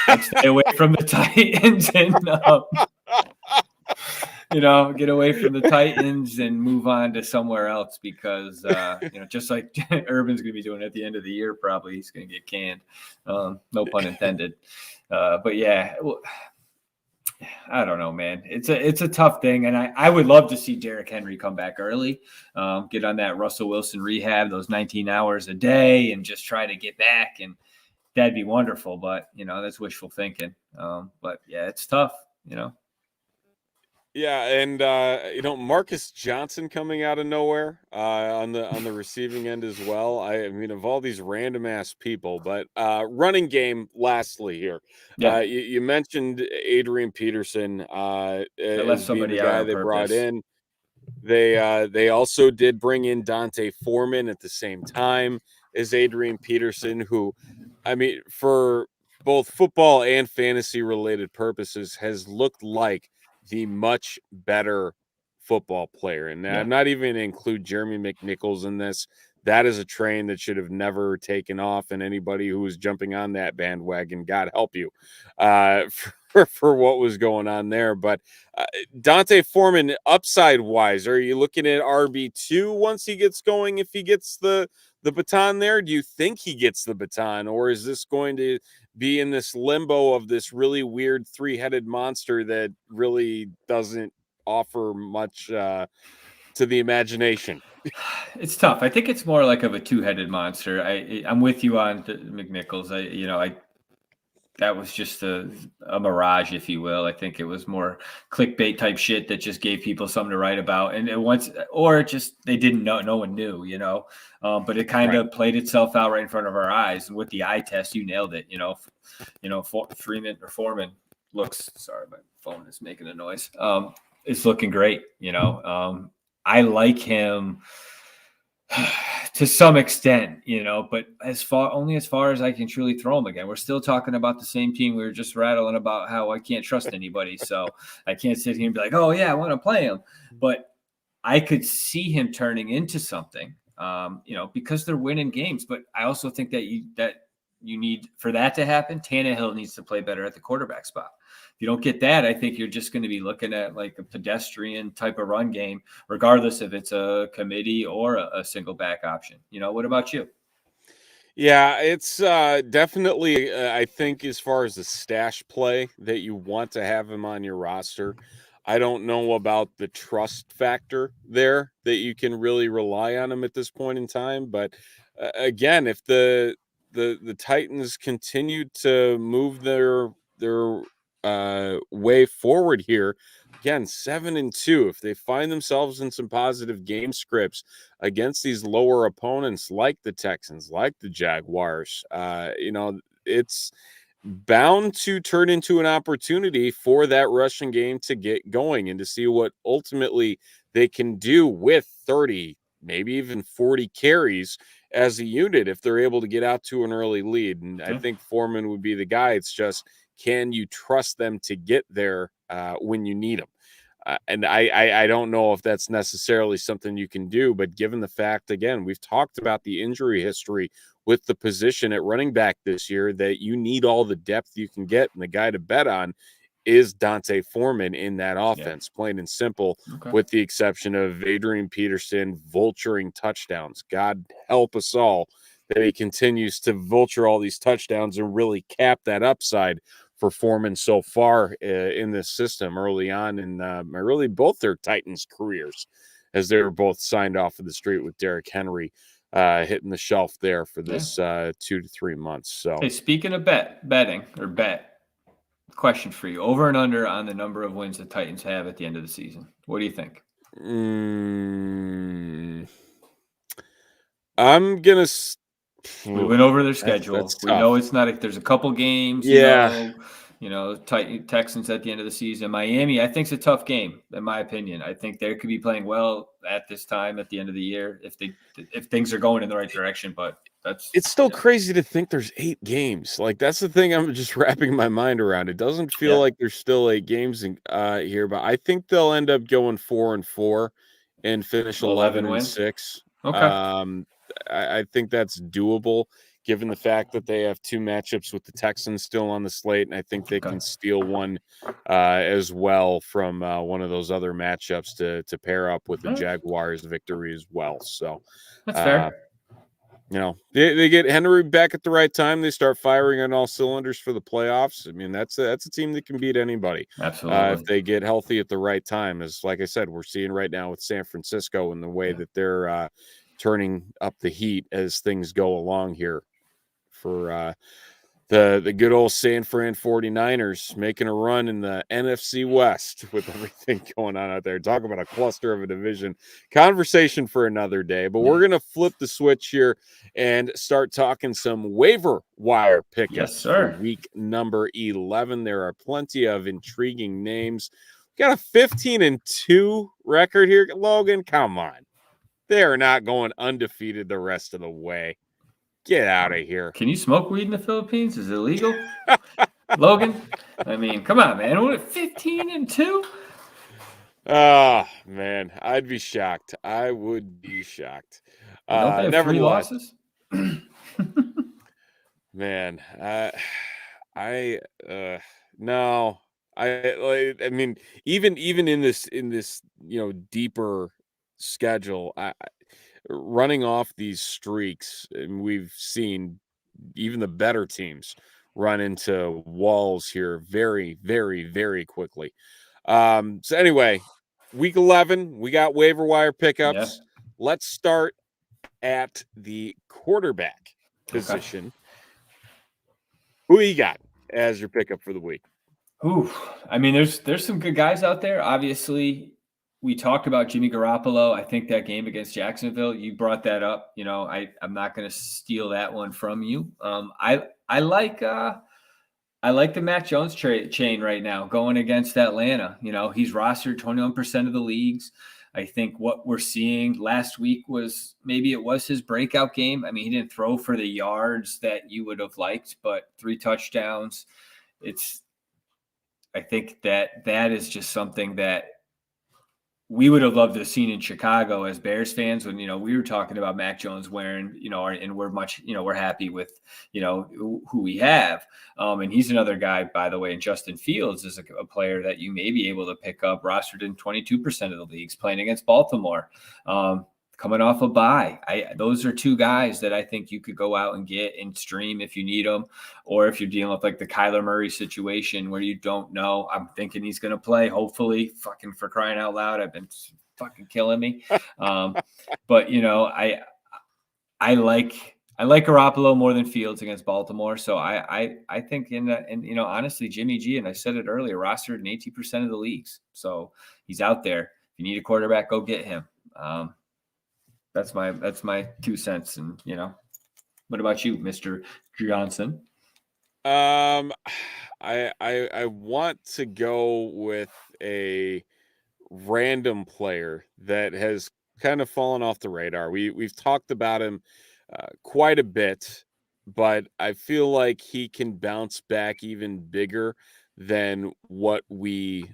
[SPEAKER 3] let's stay away from the Titans and get away from the Titans and move on to somewhere else because, just like Urban's going to be doing at the end of the year, probably he's going to get canned. No pun intended. But yeah, I don't know, man. It's a tough thing. And I would love to see Derrick Henry come back early, get on that Russell Wilson rehab, those 19 hours a day, and just try to get back. And that'd be wonderful. But, that's wishful thinking. But yeah, it's tough,
[SPEAKER 2] Yeah, and Marcus Johnson coming out of nowhere on the receiving end as well. I mean, of all these random ass people, but running game. Lastly, here, you mentioned Adrian Peterson.
[SPEAKER 3] They left somebody
[SPEAKER 2] the guy
[SPEAKER 3] out
[SPEAKER 2] they
[SPEAKER 3] on
[SPEAKER 2] brought
[SPEAKER 3] purpose.
[SPEAKER 2] in. They also did bring in Dante Foreman at the same time as Adrian Peterson, who, I mean, for both football and fantasy related purposes, has looked like the much better football player. And I'm not even going to include Jeremy McNichols in this. That is a train that should have never taken off. And anybody who was jumping on that bandwagon, God help you for what was going on there. But Dante Foreman, upside wise, are you looking at RB2 once he gets going? If he gets the baton there, do you think he gets the baton, or is this going to be in this limbo of this really weird three-headed monster that really doesn't offer much to the imagination?
[SPEAKER 3] It's tough. I think it's more like of a two-headed monster. I'm with you on McNichols. That was just a mirage, if you will. I think it was more clickbait type shit that just gave people something to write about. And they didn't know, no one knew, but it kind of played itself out right in front of our eyes. And with the eye test, you nailed it. Foreman looks, sorry, my phone is making a noise. It's looking great. I like him to some extent, but only as far as I can truly throw him again. We're still talking about the same team. We were just rattling about how I can't trust anybody. So I can't sit here and be like, oh yeah, I want to play him. But I could see him turning into something, because they're winning games. But I also think that you need, for that to happen, Tannehill needs to play better at the quarterback spot. If you don't get that, I think you're just going to be looking at like a pedestrian type of run game, regardless if it's a committee or a single back option. What about you?
[SPEAKER 2] Yeah, it's definitely, I think, as far as the stash play that you want to have him on your roster. I don't know about the trust factor there that you can really rely on him at this point in time. But again, if the Titans continue to move their way forward here, again, 7-2, if they find themselves in some positive game scripts against these lower opponents like the Texans, like the Jaguars, it's bound to turn into an opportunity for that rushing game to get going and to see what ultimately they can do with 30, maybe even 40 carries as a unit if they're able to get out to an early lead. And I think Foreman would be the guy. It's just, can you trust them to get there when you need them? And I don't know if that's necessarily something you can do, but given the fact, again, we've talked about the injury history with the position at running back this year, that you need all the depth you can get, and the guy to bet on is Dante Foreman in that offense, plain and simple, with the exception of Adrian Peterson vulturing touchdowns. God help us all that he continues to vulture all these touchdowns and really cap that upside for Foreman so far in this system early on in really both their Titans careers, as they were both signed off of the street with Derrick Henry hitting the shelf there for this 2 to 3 months. So,
[SPEAKER 3] hey, speaking of betting, question for you. Over and under on the number of wins the Titans have at the end of the season. What do you think?
[SPEAKER 2] I'm going to...
[SPEAKER 3] We went over their schedule.
[SPEAKER 2] That's
[SPEAKER 3] we
[SPEAKER 2] tough.
[SPEAKER 3] know it's not there's a couple games, Texans at the end of the season. Miami, I think, is a tough game, in my opinion. I think they could be playing well at this time at the end of the year if things are going in the right direction. But
[SPEAKER 2] it's still crazy to think there's 8 games. Like, that's the thing I'm just wrapping my mind around. It doesn't feel like there's still 8 games here, but I think they'll end up going 4-4 and finish 11-6.
[SPEAKER 3] Okay.
[SPEAKER 2] I think that's doable given the fact that they have 2 matchups with the Texans still on the slate, and I think they can steal one as well from one of those other matchups to pair up with the Jaguars victory as well. So
[SPEAKER 3] that's fair.
[SPEAKER 2] They get Henry back at the right time. They start firing on all cylinders for the playoffs. I mean, that's a team that can beat anybody.
[SPEAKER 3] Absolutely.
[SPEAKER 2] If they get healthy at the right time, as like I said, we're seeing right now with San Francisco and the way that they're turning up the heat as things go along here for the good old San Fran 49ers making a run in the NFC West with everything going on out there. Talk about a cluster of a division. Conversation for another day, but we're going to flip the switch here and start talking some waiver wire pickups for week number 11. There are plenty of intriguing names. Got a 15-2 record here. Logan, come on. They are not going undefeated the rest of the way. Get out of here.
[SPEAKER 3] Can you smoke weed in the Philippines? Is it illegal? Logan? I mean, come on, man. What, 15-2?
[SPEAKER 2] Oh, man. I'd be shocked. I would be shocked.
[SPEAKER 3] Don't they have 3 losses?
[SPEAKER 2] Man, no. I mean, even in this deeper schedule, running off these streaks, and we've seen even the better teams run into walls here very, very, very quickly. So anyway, week 11, we got waiver wire pickups.
[SPEAKER 3] Yeah.
[SPEAKER 2] Let's start at the quarterback position. Okay. Who you got as your pickup for the week?
[SPEAKER 3] Ooh, I mean, there's some good guys out there. Obviously, we talked about Jimmy Garoppolo. I think that game against Jacksonville, you brought that up. I'm not going to steal that one from you. I like the Mac Jones chain right now going against Atlanta. He's rostered 21% of the leagues. I think what we're seeing last week was maybe it was his breakout game. I mean, he didn't throw for the yards that you would have liked, but 3 touchdowns. I think that is just something that we would have loved to have seen in Chicago as Bears fans when, we were talking about Mac Jones wearing, and we're much, we're happy with, who we have. And he's another guy, by the way, and Justin Fields is a player that you may be able to pick up, rostered in 22% of the leagues, playing against Baltimore, coming off a bye. Those are 2 guys that I think you could go out and get and stream if you need them, or if you're dealing with like the Kyler Murray situation where you don't know. I'm thinking he's going to play, hopefully, fucking for crying out loud. I've been fucking killing me. But I like Garoppolo more than Fields against Baltimore. So I think honestly, Jimmy G, and I said it earlier, rostered in 80% of the leagues. So he's out there. If you need a quarterback, go get him. That's my 2 cents. And, what about you, Mr. Johnson?
[SPEAKER 2] I want to go with a random player that has kind of fallen off the radar. We've talked about him quite a bit, but I feel like he can bounce back even bigger than what we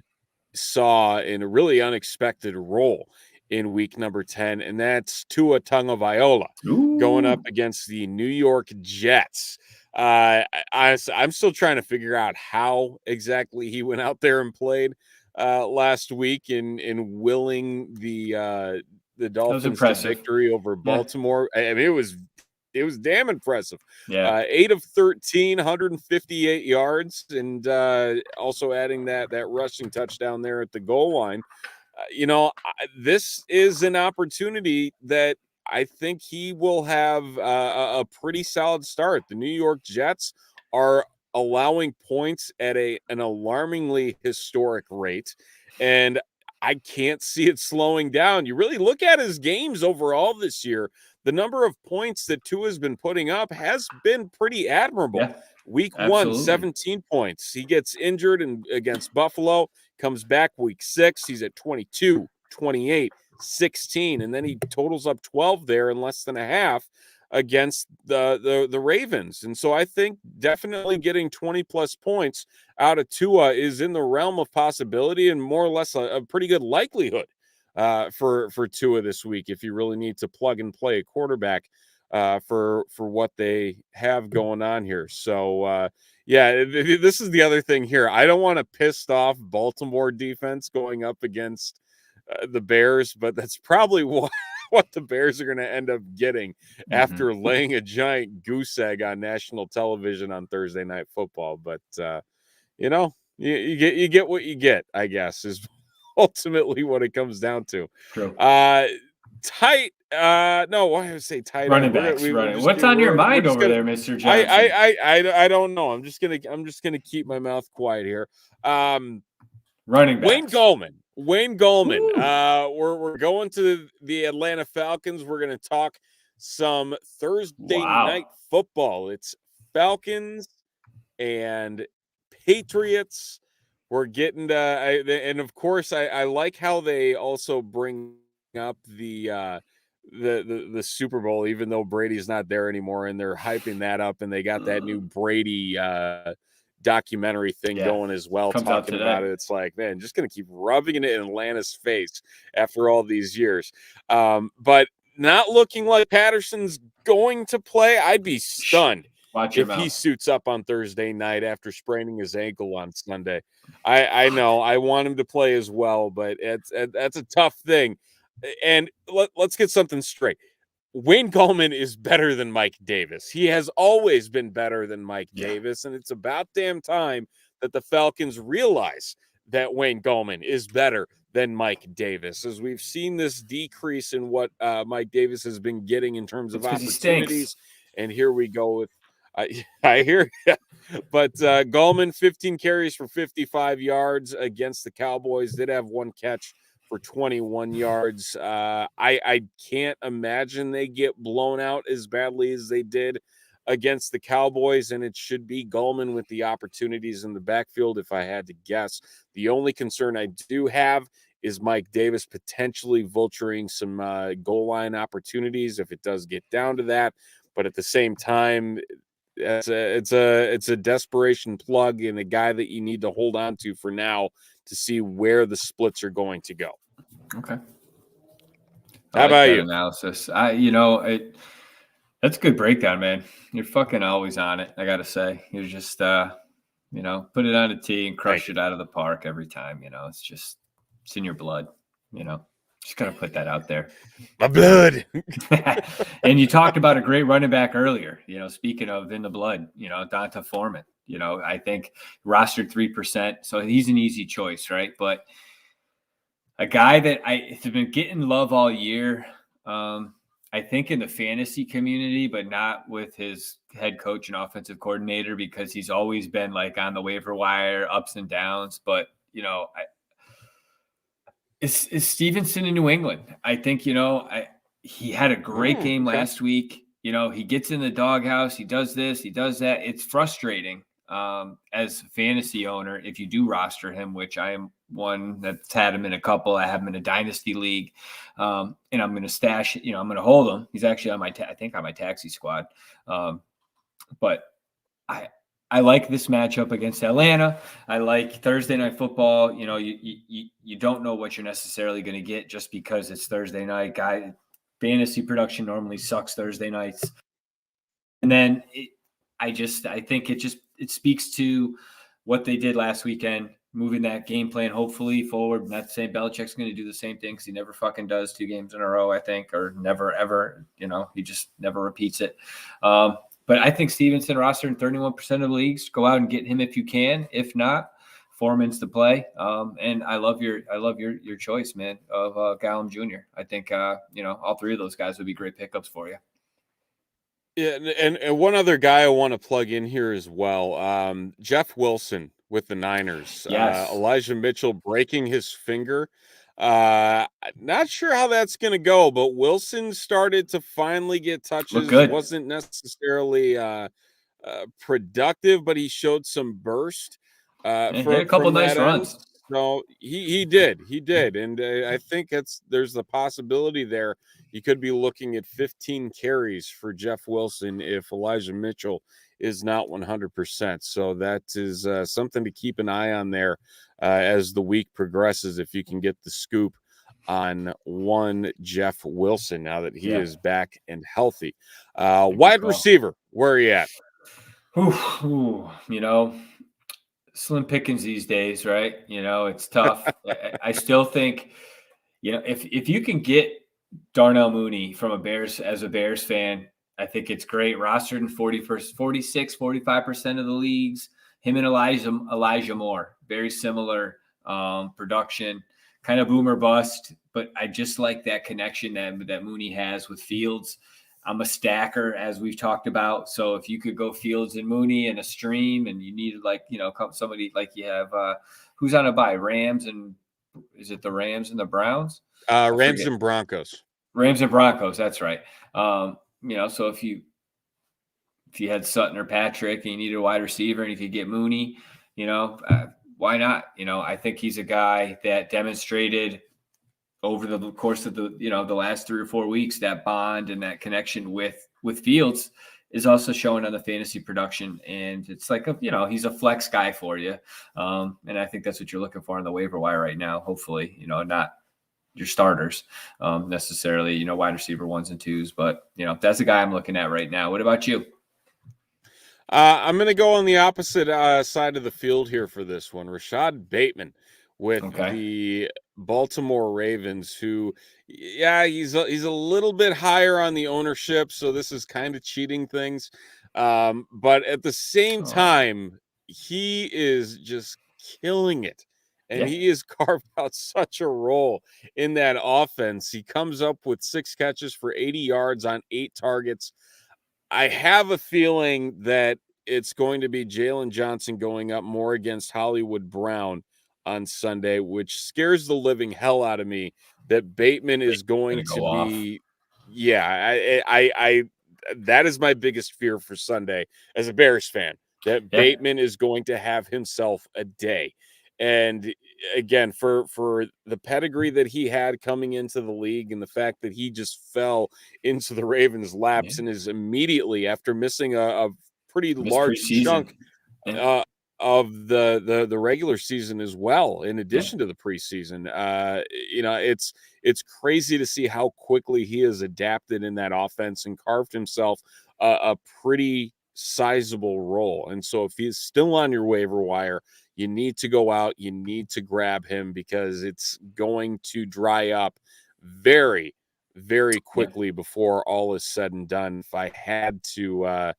[SPEAKER 2] saw in a really unexpected role in week number 10, and that's Tua Tagovailoa going up against the New York Jets. I'm still trying to figure out how exactly he went out there and played last week in willing the Dolphins to victory over Baltimore. Yeah. I mean, it was damn impressive.
[SPEAKER 3] Yeah.
[SPEAKER 2] 8 of 13, 158 yards, and also adding that rushing touchdown there at the goal line. This is an opportunity that I think he will have a pretty solid start. The New York Jets are allowing points at an alarmingly historic rate, and I can't see it slowing down. You really look at his games overall this year, the number of points that Tua's been putting up has been pretty admirable.
[SPEAKER 3] Yeah,
[SPEAKER 2] Week 1,
[SPEAKER 3] absolutely.
[SPEAKER 2] 17 points. He gets injured against Buffalo, comes back week 6. He's at 22, 28, 16, and then he totals up 12 there in less than a half against the Ravens. And so I think definitely getting 20-plus points out of Tua is in the realm of possibility and more or less a pretty good likelihood for Tua this week if you really need to plug and play a quarterback for what they have going on here. So, this is the other thing here. I don't want to piss off Baltimore defense going up against the Bears, but that's probably what the Bears are going to end up getting after laying a giant goose egg on national television on Thursday Night Football. But, you get what you get, I guess, is ultimately what it comes down to.
[SPEAKER 3] True.
[SPEAKER 2] Tight. No, why did I say tight?
[SPEAKER 3] Running backs. What's on your mind over there, Mr. Johnson?
[SPEAKER 2] I don't know. I'm just gonna keep my mouth quiet here.
[SPEAKER 3] Running backs.
[SPEAKER 2] Wayne Gallman. We're going to the Atlanta Falcons. We're gonna talk some Thursday night football. It's Falcons and Patriots. We're getting to, and of course, I like how they also bring up the Super Bowl, even though Brady's not there anymore, and they're hyping that up, and they got that new Brady documentary thing going as well, talking about it. It's like, man, just gonna keep rubbing it in Atlanta's face after all these years. But not looking like Patterson's going to play. I'd be stunned if he suits up on Thursday night after spraining his ankle on Sunday. I know I want him to play as well, but that's a tough thing. And let's get something straight. Wayne Gallman is better than Mike Davis. He has always been better than Mike Davis, and it's about damn time that the Falcons realize that Wayne Gallman is better than Mike Davis, as we've seen this decrease in what Mike Davis has been getting in terms of opportunities. And here we go with I hear you. But Gallman, 15 carries for 55 yards against the Cowboys, did have one catch for 21 yards. I can't imagine they get blown out as badly as they did against the Cowboys, and it should be Gallman with the opportunities in the backfield if I had to guess. The only concern I do have is Mike Davis potentially vulturing some goal line opportunities if it does get down to that. But at the same time, it's a desperation plug and a guy that you need to hold on to for now to see where the splits are going to go.
[SPEAKER 3] Okay.
[SPEAKER 2] How about you?
[SPEAKER 3] Analysis. That's a good breakdown, man. You're fucking always on it. I got to say, you're just, put it on a tee and crush it out of the park every time. It's in your blood, Just going to put that out there.
[SPEAKER 2] My blood.
[SPEAKER 3] And you talked about a great running back earlier, speaking of in the blood, Dante Foreman, I think rostered 3%. So he's an easy choice, right? But a guy that has been getting love all year, I think in the fantasy community, but not with his head coach and offensive coordinator, because he's always been like on the waiver wire, ups and downs. But, It's Stevenson in New England. I think, he had a great game last week. He gets in the doghouse. He does this. He does that. It's frustrating as a fantasy owner if you do roster him, which I am one that's had him in a couple. I have him in a dynasty league, and I'm going to stash. I'm going to hold him. He's actually on my on my taxi squad. But I like this matchup against Atlanta. I like Thursday Night Football. You don't know what you're necessarily going to get just because it's Thursday night. Fantasy production normally sucks Thursday nights. And then I think it speaks to what they did last weekend, moving that game plan hopefully forward. Not saying Belichick's going to do the same thing because he never fucking does 2 games in a row, I think, or never ever. He just never repeats it. But I think Stevenson rostered in 31% of leagues. Go out and get him if you can. If not, Foreman's the play. And I love your choice, man, of Gallum Jr. I think all 3 of those guys would be great pickups for you.
[SPEAKER 2] Yeah, and one other guy I want to plug in here as well. Jeff Wilson with the Niners.
[SPEAKER 3] Yes.
[SPEAKER 2] Elijah Mitchell breaking his finger. Not sure how that's going to go, but Wilson started to finally get
[SPEAKER 3] Look
[SPEAKER 2] touches.
[SPEAKER 3] good.
[SPEAKER 2] Wasn't necessarily productive, but he showed some burst
[SPEAKER 3] He had a couple
[SPEAKER 2] from
[SPEAKER 3] nice
[SPEAKER 2] that end.
[SPEAKER 3] runs.
[SPEAKER 2] So he did, and I think there's the possibility there. You could be looking at 15 carries for Jeff Wilson if Elijah Mitchell is not 100%. So that is something to keep an eye on there as the week progresses. If you can get the scoop on one Jeff Wilson now that he is back and healthy. Wide receiver, where are you at?
[SPEAKER 3] Ooh, slim pickings these days, right? It's tough. I still think, if you can get Darnell Mooney from as a Bears fan, I think it's great. Rostered in 45% of the leagues. Him and Elijah Moore, very similar production, kind of boom or bust. But I just like that connection that Mooney has with Fields. I'm a stacker, as we've talked about. So if you could go Fields and Mooney in a stream, and you needed somebody like you have, who's on a bye? Rams and is it the Rams and the Browns?
[SPEAKER 2] Rams and Broncos.
[SPEAKER 3] Rams and Broncos. That's right. So if you had Sutton or Patrick and you needed a wide receiver and you could get Mooney, why not? I think he's a guy that demonstrated over the course of the last 3 or 4 weeks, that bond and that connection with Fields is also showing on the fantasy production. And it's like, he's a flex guy for you. And I think that's what you're looking for on the waiver wire right now. Hopefully, not your starters necessarily, wide receiver 1s and 2s, but that's the guy I'm looking at right now. What about you?
[SPEAKER 2] I'm going to go on the opposite side of the field here for this one. Rashad Bateman with the Baltimore Ravens, who, he's a little bit higher on the ownership, so this is kind of cheating things. But at the same time, he is just killing it. And he has carved out such a role in that offense. He comes up with 6 catches for 80 yards on 8 targets. I have a feeling that it's going to be Jalen Johnson going up more against Hollywood Brown on Sunday, which scares the living hell out of me that Bateman is going to be. I that is my biggest fear for Sunday as a Bears fan, that Bateman is going to have himself a day. And again, for the pedigree that he had coming into the league and the fact that he just fell into the Ravens' laps and is immediately, after missing a pretty large chunk of the regular season as well, in addition to the preseason, it's crazy to see how quickly he has adapted in that offense and carved himself a pretty sizable role. And so if he's still on your waiver wire, you need to go out, you need to grab him, because it's going to dry up very, very quickly before all is said and done. If I had to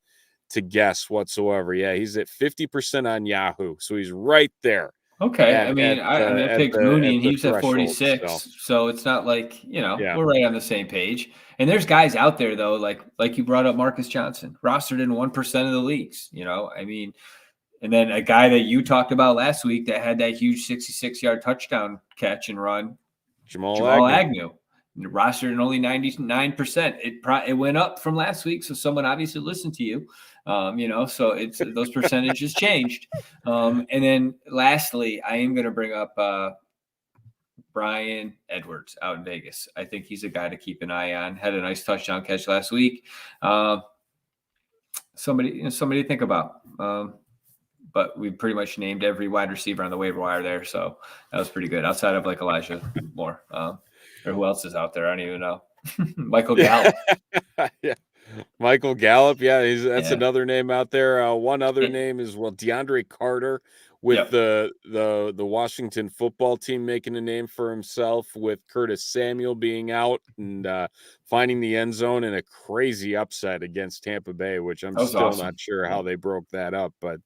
[SPEAKER 2] guess whatsoever, he's at 50% on Yahoo, so he's right there.
[SPEAKER 3] Okay, I picked Mooney and he's at 46, so it's not like we're right on the same page. And there's guys out there though, like you brought up, Marcus Johnson, rostered in 1% of the leagues. And then a guy that you talked about last week that had that huge 66-yard touchdown catch and run, Jamal Agnew, rostered in only 99%. It went up from last week, so someone obviously listened to you. So it's those percentages changed. And then lastly, I am going to bring up Bryan Edwards out in Vegas. I think he's a guy to keep an eye on. Had a nice touchdown catch last week. Somebody to think about. But we pretty much named every wide receiver on the waiver wire there, so that was pretty good. Outside of like Elijah Moore, or who else is out there? I don't even know. Michael Gallup.
[SPEAKER 2] Michael Gallup. That's another name out there. One other name is DeAndre Carter with the Washington football team making a name for himself, with Curtis Samuel being out and finding the end zone in a crazy upset against Tampa Bay, which I'm still not sure how they broke that up, but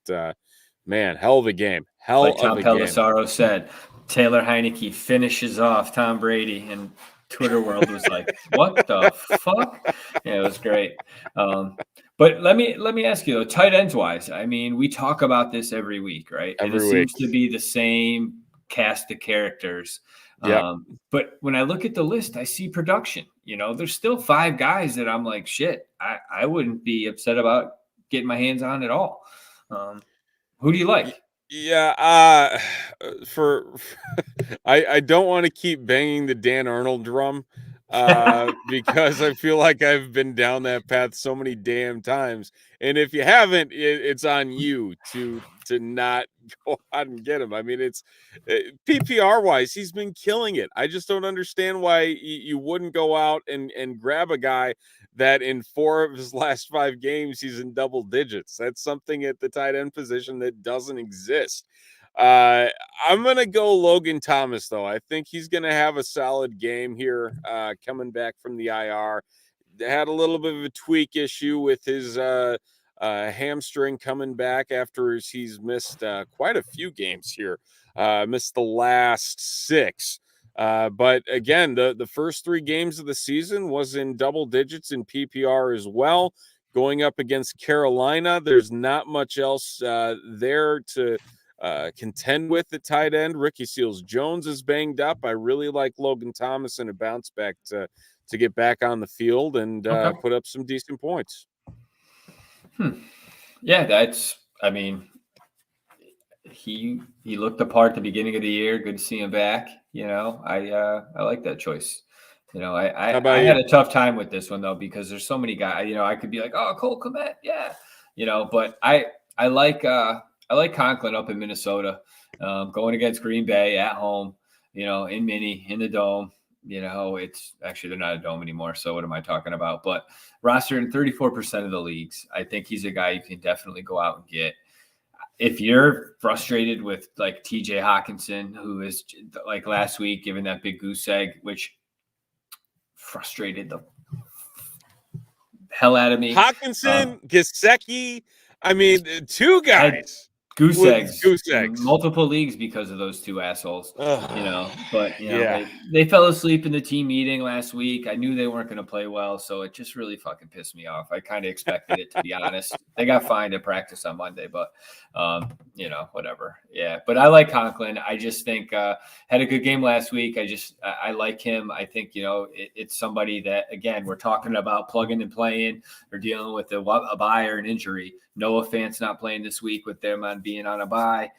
[SPEAKER 2] man, hell of a game. Like Tom Pelissaro
[SPEAKER 3] said, Taylor Heineke finishes off Tom Brady, and Twitter world was like, what the fuck? Yeah, it was great. But let me ask you though, tight ends wise, I mean, we talk about this every week, right? And it
[SPEAKER 2] Every week.
[SPEAKER 3] seems to be the same cast of characters.
[SPEAKER 2] Yep.
[SPEAKER 3] But when I look at the list, I see production. There's still 5 guys that I'm like, shit, I wouldn't be upset about getting my hands on at all. Who do you like?
[SPEAKER 2] Yeah, I don't want to keep banging the Dan Arnold drum because I feel like I've been down that path so many damn times. And if you haven't, it's on you to not go out and get him. I mean, it's PPR wise, he's been killing it. I just don't understand why you wouldn't go out and grab a guy that in 4 of his last 5 games, he's in double digits. That's something at the tight end position that doesn't exist. I'm going to go Logan Thomas, though. I think he's going to have a solid game here coming back from the IR. Had a little bit of a tweak issue with his hamstring coming back after he's missed quite a few games here. Missed the last 6. But again, the first 3 games of the season was in double digits in PPR as well. Going up against Carolina, there's not much else there to contend with the tight end. Ricky Seals-Jones is banged up. I really like Logan Thomas in a bounce back to get back on the field and put up some decent points.
[SPEAKER 3] Yeah, he looked the part at the beginning of the year. Good to see him back. I like that choice. I had a tough time with this one though, because there's so many guys, I could be like, oh, Cole Kmet. Yeah. But I like Conklin up in Minnesota, going against Green Bay at home, in Mini, in the dome. It's actually, they're not a dome anymore. So what am I talking about? But rostered in 34% of the leagues. I think he's a guy you can definitely go out and get. If you're frustrated with like TJ Hawkinson, who is like last week, given that big goose egg, which frustrated the hell out of me.
[SPEAKER 2] Hawkinson, Gesicki. I mean, 2 guys.
[SPEAKER 3] Goose eggs. Multiple leagues because of those 2 assholes. But they fell asleep in the team meeting last week. I knew they weren't going to play well, so it just really fucking pissed me off. I kind of expected it, to be honest. They got fined at practice on Monday, but whatever. Yeah, but I like Conklin. I just think had a good game last week. I like him. I think it's somebody that, again, we're talking about plugging and playing or dealing with a bye or an injury. Noah Fant's not playing this week with them on being on a bye.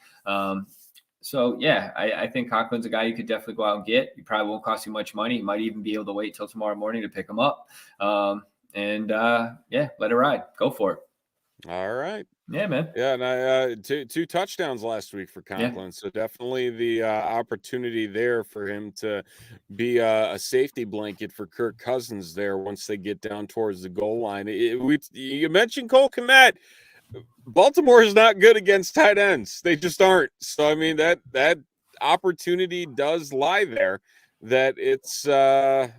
[SPEAKER 3] So, yeah, I think Conklin's a guy you could definitely go out and get. He probably won't cost you much money. You might even be able to wait till tomorrow morning to pick him up. Let it ride. Go for it.
[SPEAKER 2] All right.
[SPEAKER 3] Yeah, man.
[SPEAKER 2] Yeah, and I 2 touchdowns last week for Conklin. Yeah. So definitely the opportunity there for him to be a safety blanket for Kirk Cousins there once they get down towards the goal line. You mentioned Cole Kmet. Baltimore is not good against tight ends. They just aren't. So, I mean, that opportunity does lie there, that it's, a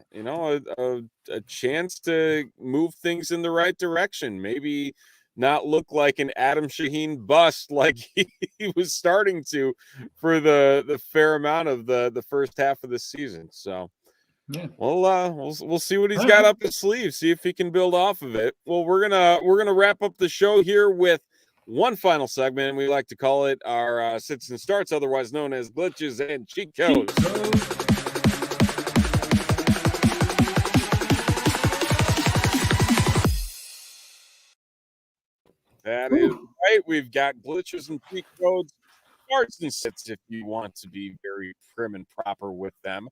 [SPEAKER 2] chance to move things in the right direction. Maybe not look like an Adam Shaheen bust like he was starting to for the fair amount of the first half of the season. So, yeah, we'll see what he's got up his sleeve. See if he can build off of it. Well, we're gonna wrap up the show here with one final segment. We like to call it our sits and starts, otherwise known as glitches and cheat codes. That is right. We've got glitches and cheat codes, starts and sits if you want to be very prim and proper with them.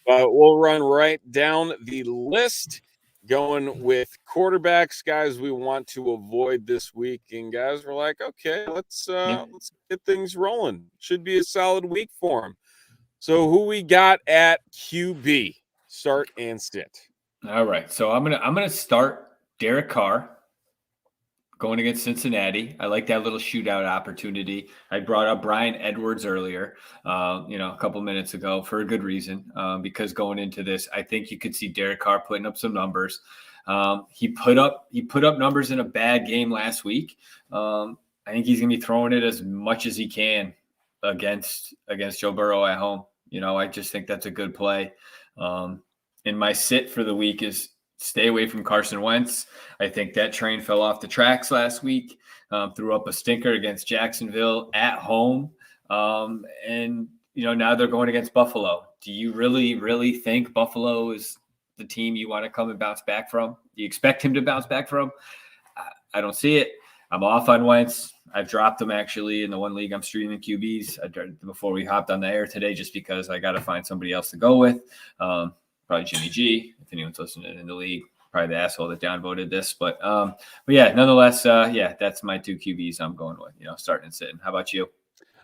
[SPEAKER 2] But we'll run right down the list, going with quarterbacks, guys we want to avoid this week. And guys, we're like, okay, let's get things rolling. Should be a solid week for them. So who we got at QB? Start and sit.
[SPEAKER 3] All right. So I'm gonna start Derek Carr going against Cincinnati. I like that little shootout opportunity. I brought up Brian Edwards earlier, a couple minutes ago for a good reason, because going into this, I think you could see Derek Carr putting up some numbers. He put up numbers in a bad game last week. I think he's going to be throwing it as much as he can against Joe Burrow at home. I just think that's a good play. And my sit for the week is stay away from Carson Wentz. I think that train fell off the tracks last week, threw up a stinker against Jacksonville at home. And, now they're going against Buffalo. Do you really, really think Buffalo is the team you want to come and bounce back from? Do you expect him to bounce back from? I don't see it. I'm off on Wentz. I've dropped him actually in the one league I'm streaming QBs before we hopped on the air today, just because I got to find somebody else to go with. Probably Jimmy G, if anyone's listening in the league, probably the asshole that downvoted this, but yeah, nonetheless, that's my 2 QBs I'm going with, starting and sitting. How about you?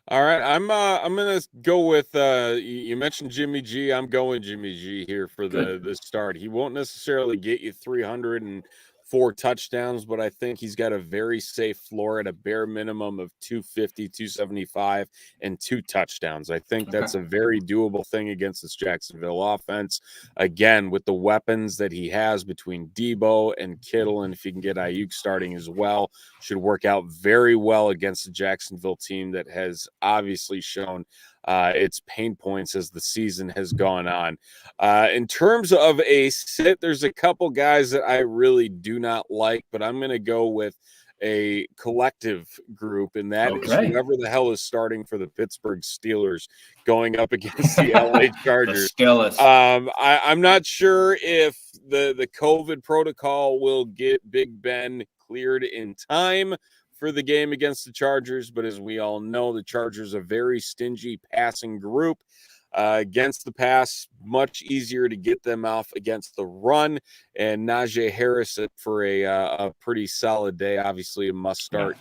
[SPEAKER 2] All right, I'm gonna go with you mentioned Jimmy G. I'm going Jimmy G here for the start. He won't necessarily get you 304 touchdowns, but I think he's got a very safe floor at a bare minimum of 250, 275, and 2 touchdowns. I think that's a very doable thing against this Jacksonville offense. Again, with the weapons that he has between Debo and Kittle, and if he can get Ayuk starting as well, should work out very well against the Jacksonville team that has obviously shown its pain points as the season has gone on. In terms of a sit, there's a couple guys that I really do not like, but I'm going to go with a collective group, and that is whoever the hell is starting for the Pittsburgh Steelers going up against the LA Chargers. I'm not sure if the COVID protocol will get Big Ben cleared in time for the game against the Chargers, but as we all know, the Chargers are a very stingy passing group. Against the pass, much easier to get them off against the run, and Najee Harris for a pretty solid day. Obviously a must start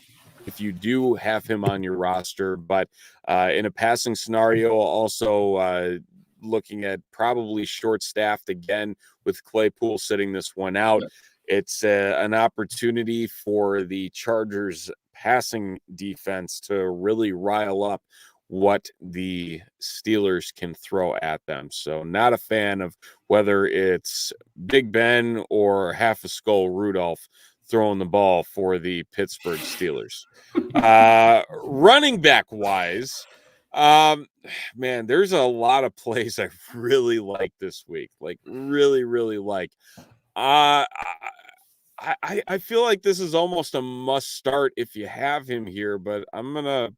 [SPEAKER 2] if you do have him on your roster, but in a passing scenario, also looking at probably short-staffed again with Claypool sitting this one out. It's an opportunity for the Chargers passing defense to really rile up what the Steelers can throw at them. So not a fan of whether it's Big Ben or half a skull Rudolph throwing the ball for the Pittsburgh Steelers. Running back wise, man, there's a lot of plays I really like this week. Like really, really like. I feel like this is almost a must start if you have him here, but I'm gonna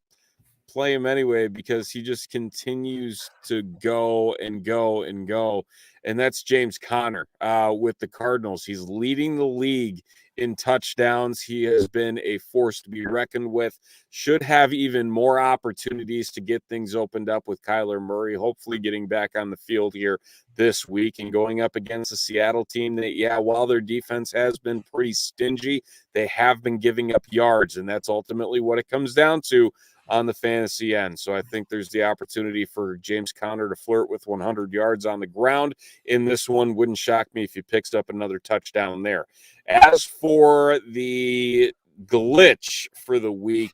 [SPEAKER 2] play him anyway because he just continues to go and go and go, and that's James Conner with the Cardinals. He's leading the league in touchdowns. He has been a force to be reckoned with. Should have even more opportunities to get things opened up with Kyler Murray, hopefully getting back on the field here this week and going up against a Seattle team that, while their defense has been pretty stingy, they have been giving up yards, and that's ultimately what it comes down to on the fantasy end. So I think there's the opportunity for James Conner to flirt with 100 yards on the ground in this one. Wouldn't shock me if he picks up another touchdown there. As for the glitch for the week,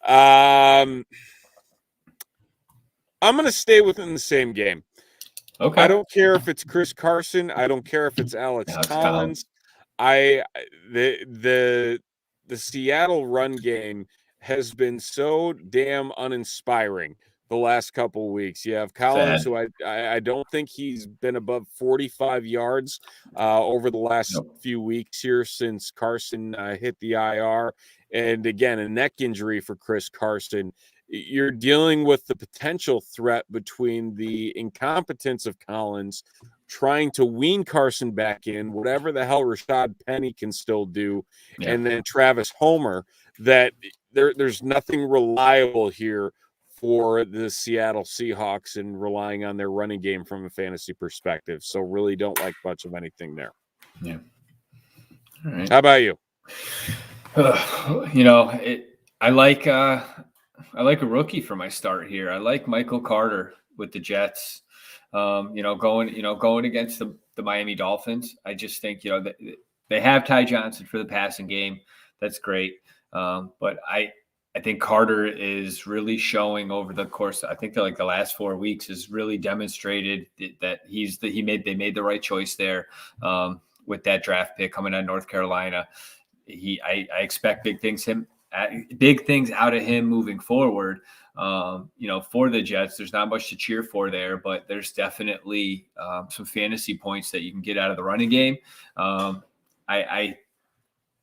[SPEAKER 2] I'm going to stay within the same game. Okay. I don't care if it's Chris Carson. I don't care if it's Alex Collins. The Seattle run game has been so damn uninspiring the last couple of weeks. You have Collins, who I don't think he's been above 45 yards over the last few weeks here since Carson hit the IR. And again, a neck injury for Chris Carson. You're dealing with the potential threat between the incompetence of Collins trying to wean Carson back in, whatever the hell Rashad Penny can still do, and then Travis Homer, that there's nothing reliable here for the Seattle Seahawks and relying on their running game from a fantasy perspective. So really don't like much of anything there.
[SPEAKER 3] Yeah. All right.
[SPEAKER 2] How about you?
[SPEAKER 3] I like a rookie for my start here. I like Michael Carter with the Jets. Going against the Miami Dolphins. I just think, they have Ty Johnson for the passing game. That's great. But I think Carter is really showing over the course. I think that the last 4 weeks has really demonstrated that they made the right choice there with that draft pick coming out of North Carolina. I expect big things out of him moving forward. for the Jets. There's not much to cheer for there, but there's definitely some fantasy points that you can get out of the running game.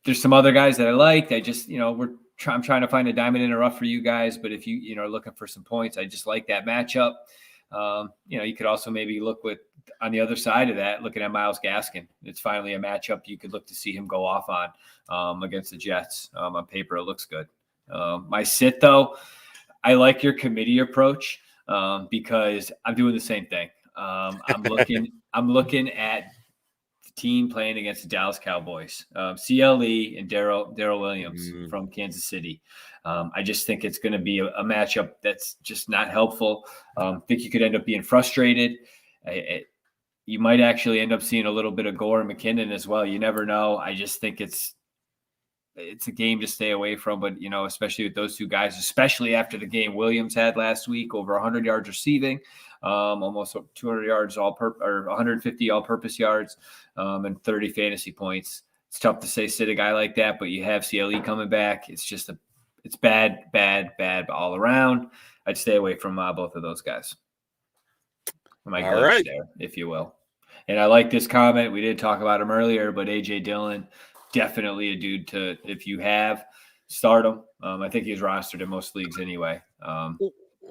[SPEAKER 3] There's some other guys that I liked. I just, I'm trying to find a diamond in the rough for you guys, but if you are looking for some points, I just like that matchup. You could also maybe look on the other side of that, looking at Myles Gaskin. It's finally a matchup you could look to see him go off on against the Jets. On paper, it looks good. My sit, though, I like your committee approach because I'm doing the same thing. I'm looking at the team playing against the Dallas Cowboys, CLE and Darrell Williams from Kansas City. I just think it's going to be a matchup that's just not helpful. I think you could end up being frustrated. You might actually end up seeing a little bit of Gore and McKinnon as well. You never know. I just think it's a game to stay away from, but especially with those two guys, especially after the game Williams had last week, over 100 yards receiving, almost 200 yards or 150 all-purpose yards, and 30 fantasy points. It's tough to sit a guy like that, but you have CLE coming back. It's just it's bad all around. I'd stay away from both of those guys. My glitch there, if you will. And I like this comment. We did talk about him earlier, but A.J. Dillon, definitely a dude to, if you have, start him. I think he's rostered in most leagues anyway.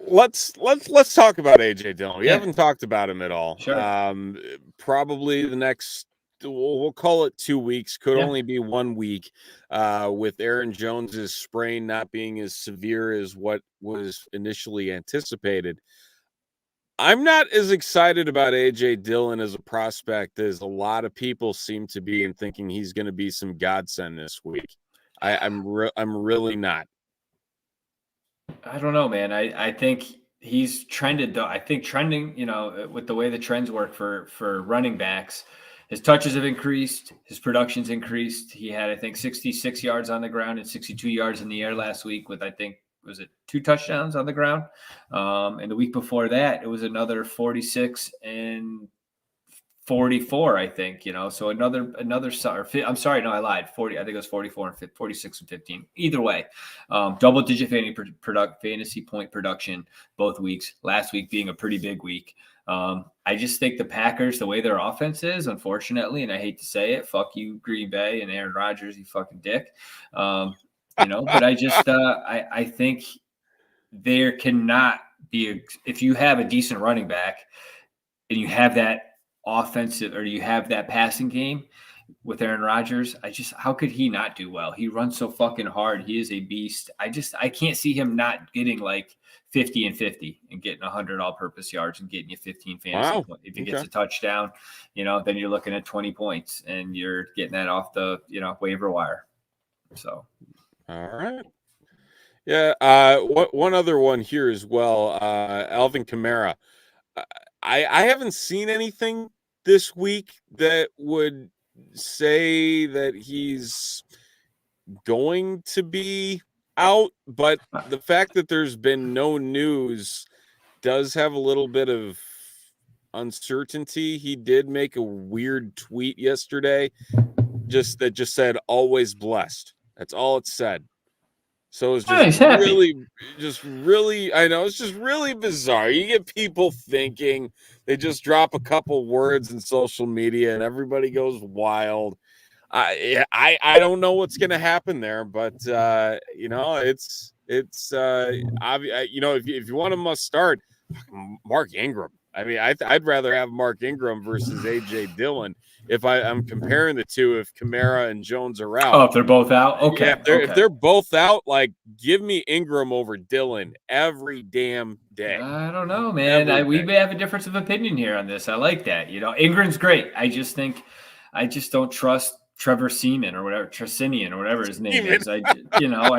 [SPEAKER 2] Let's talk about A.J. Dillon. We haven't talked about him at all.
[SPEAKER 3] Sure.
[SPEAKER 2] Probably the next, we'll call it 2 weeks, could only be 1 week, with Aaron Jones's sprain not being as severe as what was initially anticipated. I'm not as excited about A.J. Dillon as a prospect as a lot of people seem to be, and thinking he's going to be some godsend this week. I'm really not.
[SPEAKER 3] I don't know, man. I think he's trended, though. I think trending, with the way the trends work for running backs, his touches have increased, his production's increased. He had, I think, 66 yards on the ground and 62 yards in the air last week with, I think, was it 2 touchdowns on the ground? And the week before that, it was another 46 and 44, I think, so another, I'm sorry, no, I lied. 40, I think it was 44 and 46 and 15. Either way, double digit fantasy point production both weeks, last week being a pretty big week. I just think the Packers, the way their offense is, unfortunately, and I hate to say it, fuck you, Green Bay and Aaron Rodgers, you fucking dick. But I just, I think there cannot be, if you have a decent running back and you have that offensive, or you have that passing game with Aaron Rodgers, how could he not do well? He runs so fucking hard. He is a beast. I can't see him not getting like 50 and 50 and getting 100 all-purpose yards and getting you 15 fantasy points. If he gets a touchdown, then you're looking at 20 points and you're getting that off the, waiver wire. So.
[SPEAKER 2] All right. Yeah. One other one here as well. Alvin Kamara. I haven't seen anything this week that would say that he's going to be out, but the fact that there's been no news does have a little bit of uncertainty. He did make a weird tweet yesterday just said always blessed. That's all it said. So it's just really, I know, it's just really bizarre. You get people thinking, they just drop a couple words in social media and everybody goes wild. I don't know what's going to happen there, but it's obvious. If you want a must start, Mark Ingram. I mean, I'd rather have Mark Ingram versus A.J. Dillon if I'm comparing the two. If Kamara and Jones are out,
[SPEAKER 3] if they're both out, okay.
[SPEAKER 2] Yeah, if they're both out, like, give me Ingram over Dillon every damn day.
[SPEAKER 3] I don't know, man. We may have a difference of opinion here on this. I like that. Ingram's great. I just don't trust Trevor Seaman or whatever, Tresinian or whatever his name is. I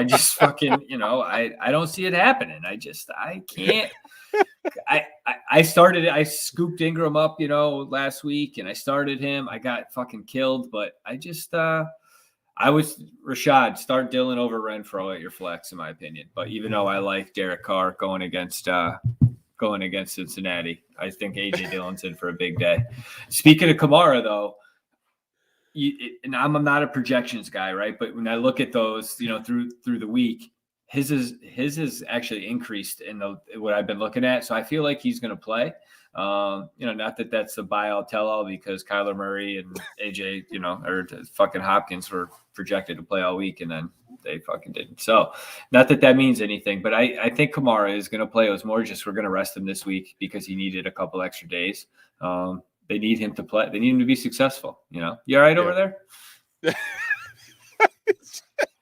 [SPEAKER 3] just fucking, I don't see it happening. I can't. I scooped Ingram up, last week, and I started him. I got fucking killed, but I was Rashad, start Dillon over Renfro at your flex, in my opinion. But even though I like Derek Carr going against Cincinnati, I think A.J. Dillon's in for a big day. Speaking of Kamara, though, and I'm not a projections guy, right? But when I look at those, through the week, his is actually increased in what I've been looking at. So I feel like he's going to play. Not that that's a buy all tell all, because Kyler Murray and AJ, or fucking Hopkins were projected to play all week, and then they fucking didn't. So not that that means anything, but I think Kamara is going to play. It was more just we're going to rest him this week because he needed a couple extra days. They need him to play. They need him to be successful. You all right over there?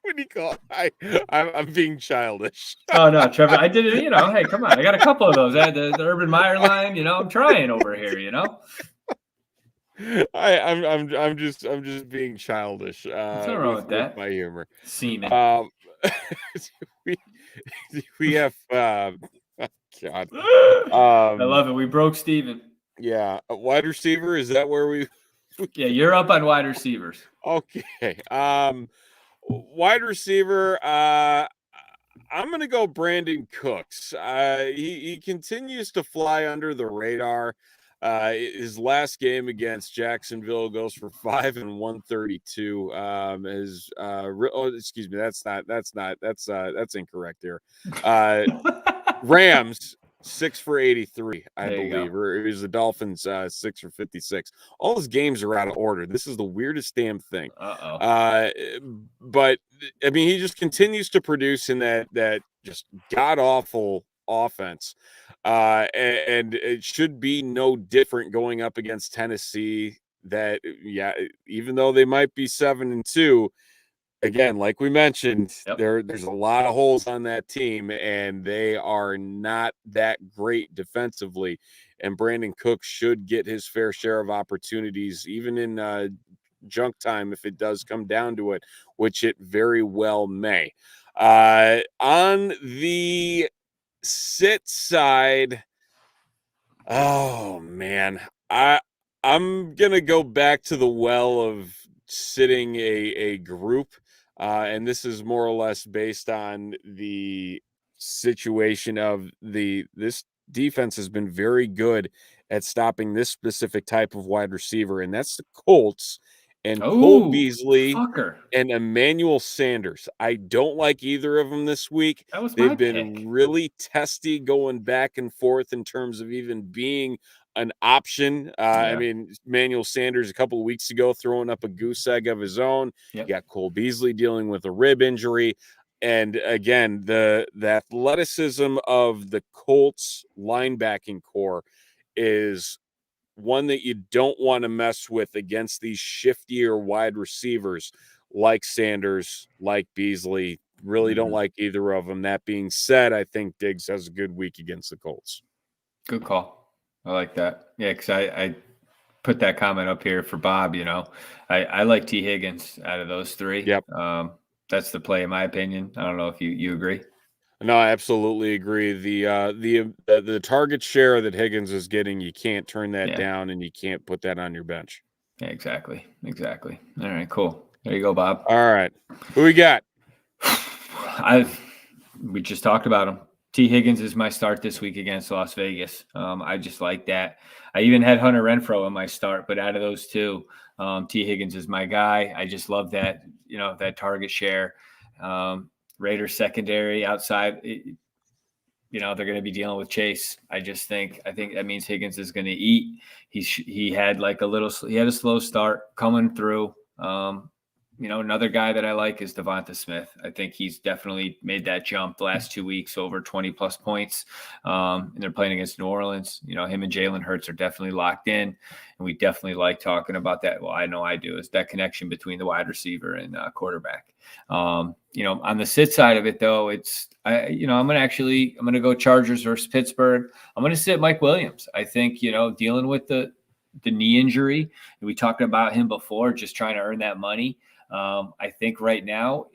[SPEAKER 2] What do you call it? I'm being childish.
[SPEAKER 3] Oh no, Trevor, I did it. Hey, come on, I got a couple of those. I had the Urban Meyer line. I'm trying over here.
[SPEAKER 2] I'm just being childish.
[SPEAKER 3] What's wrong with that?
[SPEAKER 2] My humor.
[SPEAKER 3] Semen.
[SPEAKER 2] We have. God.
[SPEAKER 3] I love it. We broke Stephen.
[SPEAKER 2] Yeah, a wide receiver. Is that where we?
[SPEAKER 3] Yeah, you're up on wide receivers.
[SPEAKER 2] Okay. Wide receiver, I'm going to go Brandon Cooks. He continues to fly under the radar. His last game against Jacksonville goes for 5 and 132. Excuse me, that's incorrect here. Rams 6 for 83, I believe. Or it was the Dolphins 6 for 56. All his games are out of order. This is the weirdest damn thing. But I mean, he just continues to produce in that just god awful offense. And it should be no different going up against Tennessee. That even though they might be 7-2. Again, like we mentioned, there's a lot of holes on that team, and they are not that great defensively. And Brandon Cooks should get his fair share of opportunities, even in junk time, if it does come down to it, which it very well may. On the sit side, oh man, I'm gonna go back to the well of sitting a group. And this is more or less based on the situation of this defense has been very good at stopping this specific type of wide receiver, and that's the Colts and Cole Beasley and Emmanuel Sanders. I don't like either of them this week. They've been really testy going back and forth in terms of even being an option. I mean, Emmanuel Sanders a couple of weeks ago throwing up a goose egg of his own. You got Cole Beasley dealing with a rib injury. And again, the athleticism of the Colts linebacking core is one that you don't want to mess with against these shiftier wide receivers like Sanders, like Beasley. Really don't like either of them. That being said, I think Diggs has a good week against the Colts.
[SPEAKER 3] Good call. I like that. Yeah, because I put that comment up here for Bob. I like T. Higgins out of those three.
[SPEAKER 2] Yep.
[SPEAKER 3] That's the play, in my opinion. I don't know if you agree.
[SPEAKER 2] No, I absolutely agree. The target share that Higgins is getting, you can't turn that down, and you can't put that on your bench.
[SPEAKER 3] Yeah, exactly. All right, cool. There you go, Bob.
[SPEAKER 2] All right, who we got?
[SPEAKER 3] We just talked about him. T. Higgins is my start this week against Las Vegas. I just like that. I even had Hunter Renfrow in my start, but out of those two, T. Higgins is my guy. I just love that, that target share. Raiders secondary outside, they're going to be dealing with Chase. I think that means Higgins is going to eat. He had a slow start coming through. Another guy that I like is Devonta Smith. I think he's definitely made that jump the last 2 weeks, over 20 plus points. And they're playing against New Orleans. Him and Jalen Hurts are definitely locked in. And we definitely like talking about that. Well, I know I do, is that connection between the wide receiver and quarterback. On the sit side of it though, I'm going to go Chargers versus Pittsburgh. I'm going to sit Mike Williams. I think, dealing with the knee injury, we talked about him before, just trying to earn that money. I think right now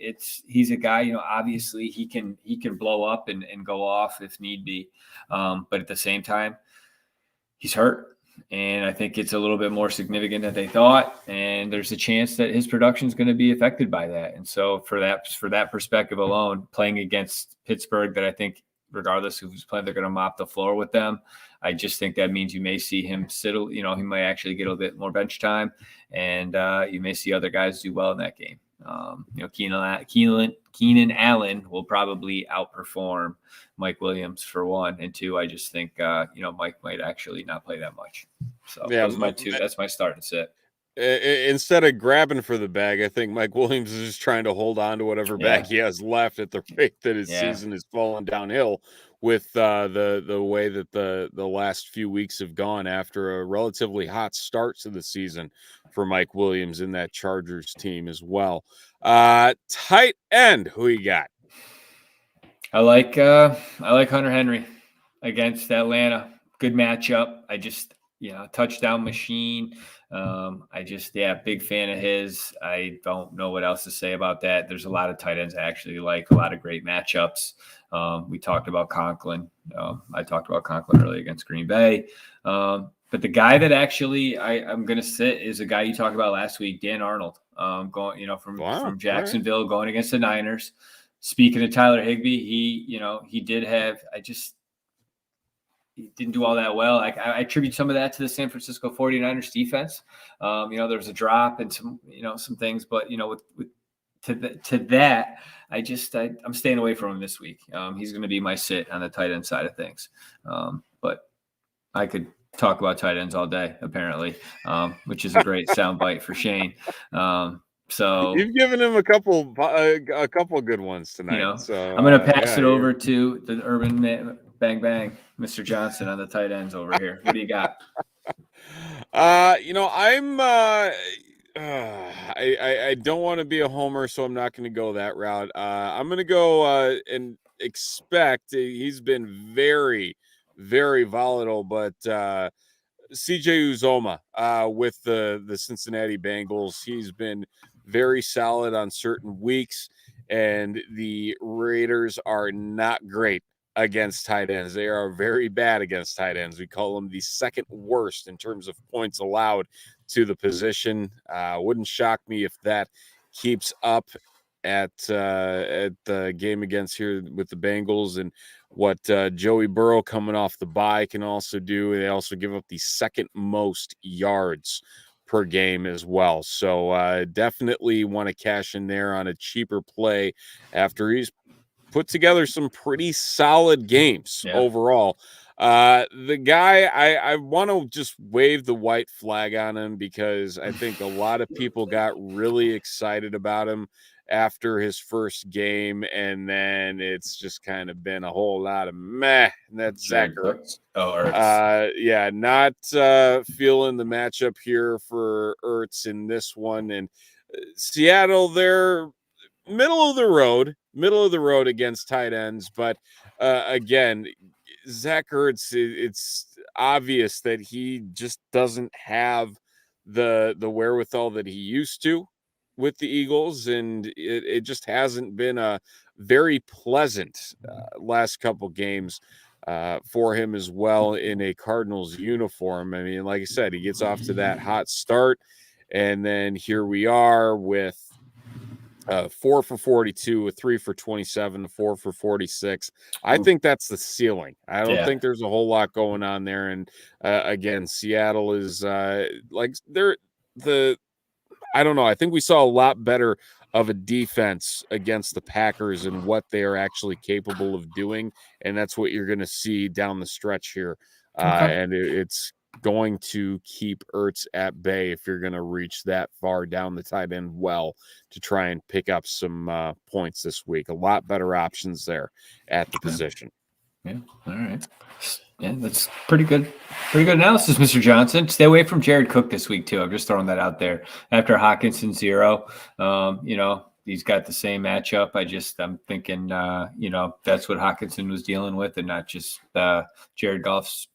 [SPEAKER 3] he's a guy, obviously he can blow up and go off if need be. But at the same time, he's hurt. And I think it's a little bit more significant than they thought. And there's a chance that his production is going to be affected by that. And so for that perspective alone, playing against Pittsburgh, that I think regardless of who's playing, they're going to mop the floor with them. I just think that means you may see him sit, he might actually get a bit more bench time, and you may see other guys do well in that game. Keenan Allen will probably outperform Mike Williams for one, and two, I just think Mike might actually not play that much. So
[SPEAKER 2] Yeah,
[SPEAKER 3] those are my two. That's my start and sit.
[SPEAKER 2] Instead of grabbing for the bag, I think Mike Williams is just trying to hold on to whatever bag he has left at the rate that his season is falling downhill with the way that the last few weeks have gone after a relatively hot start to the season for Mike Williams in that Chargers team as well. Tight end, who you got?
[SPEAKER 3] I like Hunter Henry against Atlanta. Good matchup. I just touchdown machine. Big fan of his. I don't know what else to say about that. There's a lot of tight ends I actually like, a lot of great matchups. We talked about Conklin. I talked about Conklin early against Green Bay. But the guy that actually I'm going to sit is a guy you talked about last week, Dan Arnold, from Jacksonville, going against the Niners. Speaking of Tyler Higbee, he didn't do all that well. I attribute some of that to the San Francisco 49ers defense. There was a drop and some things, but to that, I'm staying away from him this week. He's going to be my sit on the tight end side of things. But I could talk about tight ends all day, apparently, which is a great soundbite for Shane. So
[SPEAKER 2] you've given him a couple good ones tonight. So
[SPEAKER 3] I'm going to pass it over to the urban man, bang bang, Mr. Johnson on the tight ends over here. What do you got?
[SPEAKER 2] I'm I don't want to be a homer, so I'm not going to go that route. I'm going to go and expect he's been very, very volatile, but CJ Uzoma with the Cincinnati Bengals, he's been very solid on certain weeks, and the Raiders are not great against tight ends. They are very bad against tight ends. We call them the second worst in terms of points allowed to the position. Wouldn't shock me if that keeps up at the game against here with the Bengals, and what Joey Burrow coming off the bye can also do. They also give up the second most yards per game as well. So definitely want to cash in there on a cheaper play after he's put together some pretty solid games overall. The guy, I want to just wave the white flag on him because I think a lot of people got really excited about him after his first game, and then it's just kind of been a whole lot of meh. And that's Zach Ertz. Not feeling the matchup here for Ertz in this one. And Seattle, they're middle of the road against tight ends, but again, Zach Ertz, it's obvious that he just doesn't have the wherewithal that he used to with the Eagles, and it just hasn't been a very pleasant last couple games for him as well in a Cardinals uniform. I mean, like I said, he gets off to that hot start, and then here we are with 4 for 42, a 3 for 27, 4 for 46. I think that's the ceiling. I don't think there's a whole lot going on there. And again, Seattle is I don't know. I think we saw a lot better of a defense against the Packers and what they are actually capable of doing. And that's what you're going to see down the stretch here. And it's going to keep Ertz at bay if you're going to reach that far down the tight end well to try and pick up some points this week. A lot better options there at the position.
[SPEAKER 3] Yeah. All right. Yeah, that's pretty good. Pretty good analysis, Mr. Johnson. Stay away from Jared Cook this week too. I'm just throwing that out there. After Hawkinson 0, he's got the same matchup. I'm thinking, that's what Hawkinson was dealing with, and not just Jared Goff's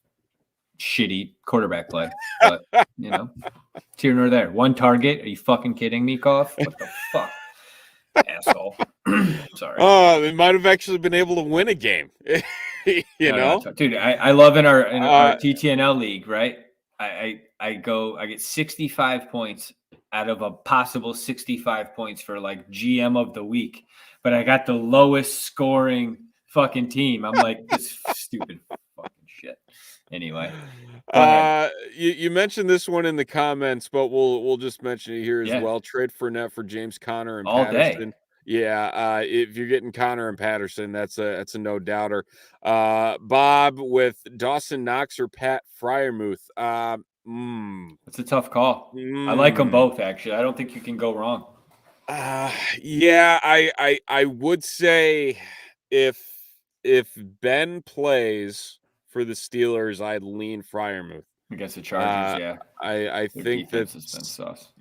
[SPEAKER 3] shitty quarterback play. But it's here nor there. One target. Are you fucking kidding me, Goff? What the fuck, asshole? Sorry.
[SPEAKER 2] They might have actually been able to win a game.
[SPEAKER 3] Dude, I love in our TTNL league, right? I get 65 points out of a possible 65 points for like GM of the week, but I got the lowest scoring fucking team. I'm like, this stupid fucking shit. Anyway, go ahead.
[SPEAKER 2] You mentioned this one in the comments, but we'll just mention it here as
[SPEAKER 3] Yeah.
[SPEAKER 2] well. Trade Fournette for James Conner and
[SPEAKER 3] All day.
[SPEAKER 2] Patterson. Yeah, if you're getting Conner and Patterson, that's a no doubter. Bob with Dawson Knox or Pat Freiermuth.
[SPEAKER 3] It's a tough call. I like them both, actually. I don't think you can go wrong.
[SPEAKER 2] Yeah, I would say if Ben plays for the Steelers, I'd lean Freiermuth
[SPEAKER 3] Against the Chargers, yeah.
[SPEAKER 2] I
[SPEAKER 3] Their
[SPEAKER 2] think
[SPEAKER 3] defense
[SPEAKER 2] that's
[SPEAKER 3] has been sus.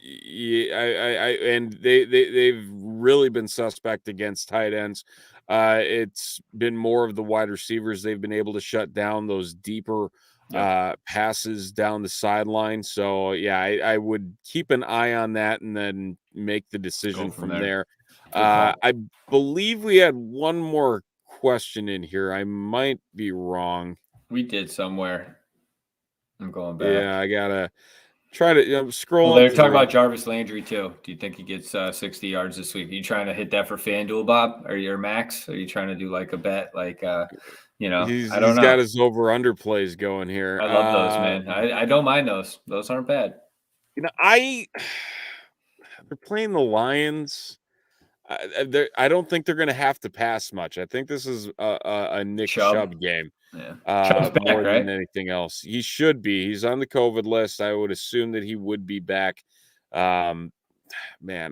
[SPEAKER 2] yeah, and they've really been suspect against tight ends. It's been more of the wide receivers. They've been able to shut down those deeper passes down the sideline. So yeah, I would keep an eye on that and then make the decision from there. I believe we had one more question in here. I might be wrong.
[SPEAKER 3] We did somewhere. I'm going back.
[SPEAKER 2] Yeah, I gotta try to scroll.
[SPEAKER 3] Well, they're talking about Jarvis Landry too. Do you think he gets 60 yards this week? Are you trying to hit that for FanDuel, Bob? Or your max? Are you trying to do like a bet? Like, you know,
[SPEAKER 2] he's
[SPEAKER 3] I don't know.
[SPEAKER 2] Got his over/under plays going here.
[SPEAKER 3] I love those, man. I don't mind those. Those aren't bad.
[SPEAKER 2] You know, they're playing the Lions. I don't think they're going to have to pass much. I think this is a Nick Chubb game.
[SPEAKER 3] Yeah. Chubb's back,
[SPEAKER 2] more
[SPEAKER 3] right?
[SPEAKER 2] than anything else. He should be. He's on the COVID list. I would assume that he would be back. Man,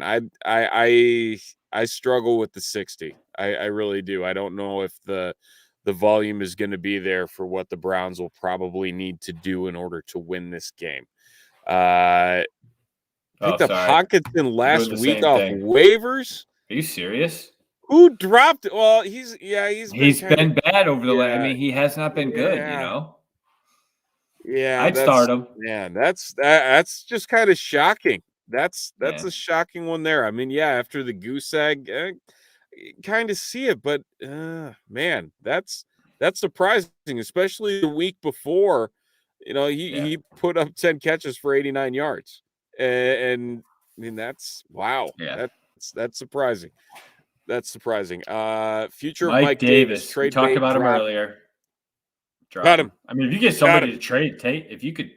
[SPEAKER 2] I struggle with the 60. I really do. I don't know if the volume is going to be there for what the Browns will probably need to do in order to win this game. I think Hockenson last week off waivers.
[SPEAKER 3] Are you serious?
[SPEAKER 2] Who dropped? Well, he's
[SPEAKER 3] been bad over the last. I mean, he has not been good. You know.
[SPEAKER 2] Yeah,
[SPEAKER 3] I'd start him.
[SPEAKER 2] Man, that's just kind of shocking. That's a shocking one there. I mean, yeah, after the goose egg, kind of see it, but man, that's surprising, especially the week before. You know, he put up 10 catches for 89 yards, and I mean that's wow.
[SPEAKER 3] Yeah,
[SPEAKER 2] that's surprising. That's surprising. Future
[SPEAKER 3] Mike Davis.
[SPEAKER 2] Trade
[SPEAKER 3] we talked about him earlier.
[SPEAKER 2] Got him.
[SPEAKER 3] I mean, if you get somebody to trade, if you could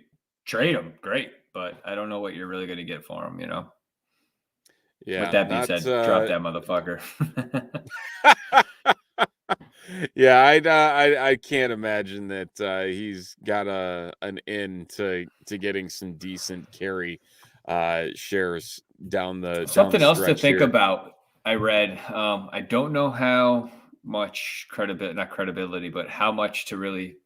[SPEAKER 3] trade him, great. But I don't know what you're really going to get for him, you know?
[SPEAKER 2] Yeah.
[SPEAKER 3] With that being said, drop that motherfucker.
[SPEAKER 2] Yeah, I can't imagine that he's got an in to getting some decent carry shares down the
[SPEAKER 3] something
[SPEAKER 2] down the
[SPEAKER 3] else to think
[SPEAKER 2] here.
[SPEAKER 3] about. I read. I don't know how much credibility, but how much to really,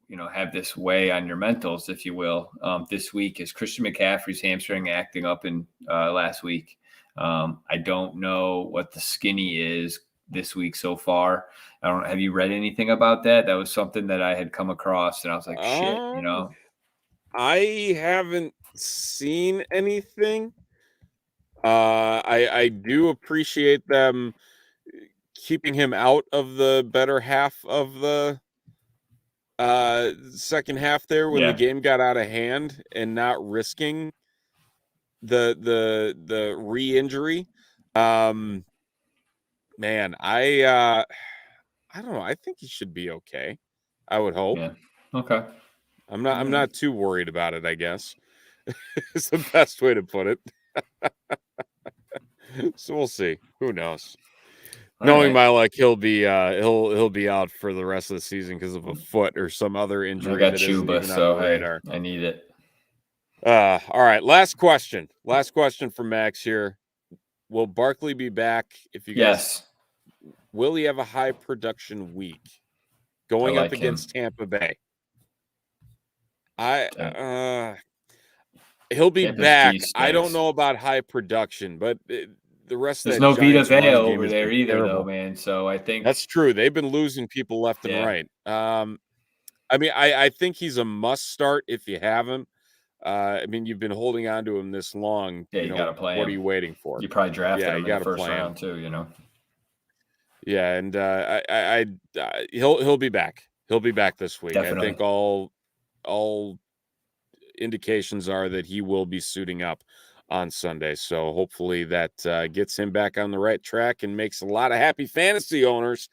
[SPEAKER 3] you know, have this weigh on your mentals, if you will. This week is Christian McCaffrey's hamstring acting up in last week. I don't know what the skinny is this week so far. Have you read anything about that? That was something that I had come across, and I was like, shit, you know.
[SPEAKER 2] I haven't seen anything. I do appreciate them keeping him out of the better half of the second half there when the game got out of hand and not risking the re-injury. Man, I don't know. I think he should be okay. I would hope.
[SPEAKER 3] Yeah. Okay.
[SPEAKER 2] I'm not too worried about it, I guess. It's the best way to put it. So we'll see. Who knows? Knowing my luck, he'll be out for the rest of the season because of a foot or some other injury.
[SPEAKER 3] I got Chuba, so hey, I need it.
[SPEAKER 2] All right, last question from Max here. Will Barkley be back? If you guys, will he have a high production week going up against Tampa Bay? He'll be back. I don't know about high production, but the rest
[SPEAKER 3] there's
[SPEAKER 2] of
[SPEAKER 3] no
[SPEAKER 2] Vita
[SPEAKER 3] Vea over there either, though, man. So I think
[SPEAKER 2] that's true. They've been losing people left and right. I mean, I think he's a must start if you have him. I mean, you've been holding on to him this long.
[SPEAKER 3] Yeah, you got to play him.
[SPEAKER 2] What are you waiting for?
[SPEAKER 3] You probably drafted him in the first round too, you know.
[SPEAKER 2] Yeah, and he'll be back. He'll be back this week.
[SPEAKER 3] Definitely.
[SPEAKER 2] I think all indications are that he will be suiting up on Sunday. So hopefully that gets him back on the right track and makes a lot of happy fantasy owners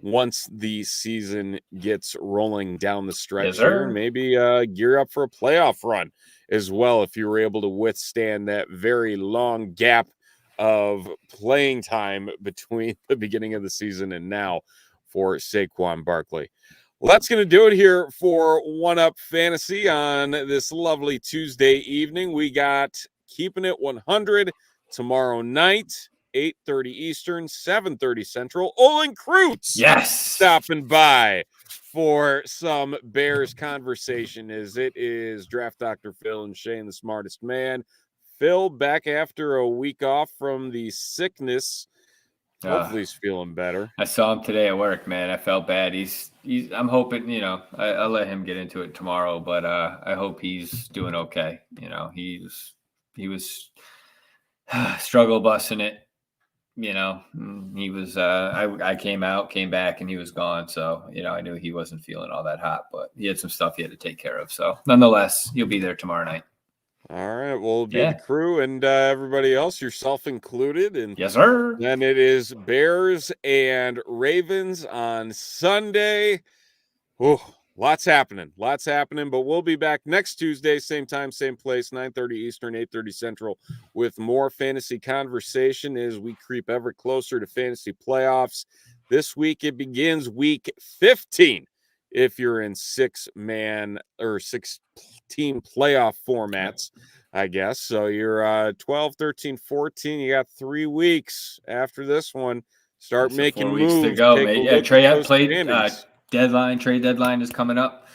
[SPEAKER 2] once the season gets rolling down the stretch
[SPEAKER 3] Yes,
[SPEAKER 2] here,
[SPEAKER 3] sir.
[SPEAKER 2] and maybe gear up for a playoff run as well if you were able to withstand that very long gap of playing time between the beginning of the season and now for Saquon Barkley. Well, that's going to do it here for One Up Fantasy on this lovely Tuesday evening. We got Keeping It 100 tomorrow night, 8:30 Eastern, 7:30 Central. Olin Kreutz stopping by for some Bears conversation, as it is Draft Dr. Phil and Shane, the smartest man. Phil back after a week off from the sickness. Hopefully he's feeling better.
[SPEAKER 3] I saw him today at work, man. I felt bad. I'm hoping, I'll let him get into it tomorrow, but I hope he's doing okay. He was struggle busting it. He was I came back and he was gone. So, I knew he wasn't feeling all that hot, but he had some stuff he had to take care of. So nonetheless, you'll be there tomorrow night.
[SPEAKER 2] All right. We'll be the crew and everybody else, yourself included. And
[SPEAKER 3] yes, sir.
[SPEAKER 2] Then it is Bears and Ravens on Sunday. Oh, lots happening, but we'll be back next Tuesday, same time, same place, 9:30 Eastern, 8:30 Central, with more fantasy conversation as we creep ever closer to fantasy playoffs. This week, it begins week 15. If you're in 6-man or 6-team playoff formats, I guess. So you're 12, 13, 14. You got 3 weeks after this one. Start making
[SPEAKER 3] 4
[SPEAKER 2] moves.
[SPEAKER 3] weeks to go, mate. Yeah, trade deadline is coming up.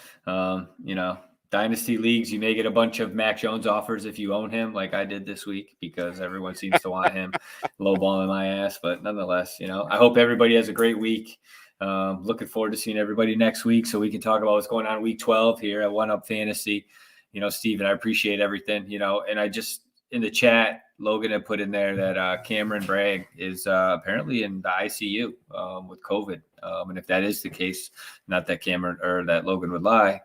[SPEAKER 3] Dynasty leagues, you may get a bunch of Mac Jones offers if you own him, like I did this week, because everyone seems to want him lowballing my ass. But nonetheless, I hope everybody has a great week. Looking forward to seeing everybody next week so we can talk about what's going on in week 12 here at One Up Fantasy. Stephen, I appreciate everything, and I just, in the chat, Logan had put in there that Cameron Bragg is apparently in the ICU with COVID. And if that is the case, not that Cameron or that Logan would lie,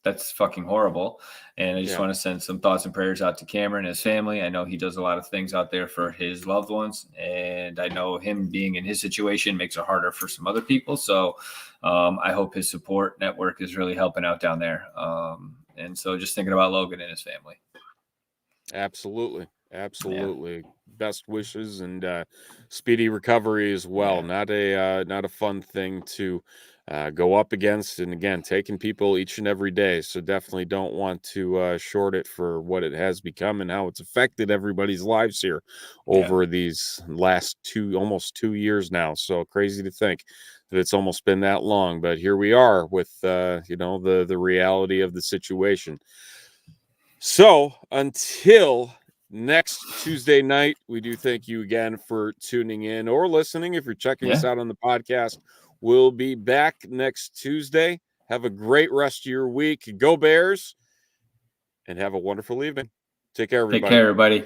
[SPEAKER 3] that's fucking horrible. And I just want to send some thoughts and prayers out to Cameron and his family. I know he does a lot of things out there for his loved ones. And I know him being in his situation makes it harder for some other people. So I hope his support network is really helping out down there. And so just thinking about Logan and his family.
[SPEAKER 2] Absolutely. Yeah. Best wishes and speedy recovery as well. Yeah. Not a fun thing to go up against, and again, taking people each and every day. So definitely don't want to short it for what it has become and how it's affected everybody's lives here over these last almost 2 years now. So crazy to think that it's almost been that long, but here we are with the reality of the situation. So until next Tuesday night, we do thank you again for tuning in or listening. If you're checking us out on the podcast, we'll be back next Tuesday. Have a great rest of your week. Go Bears, and have a wonderful evening. Take care, everybody.
[SPEAKER 3] Take care, everybody.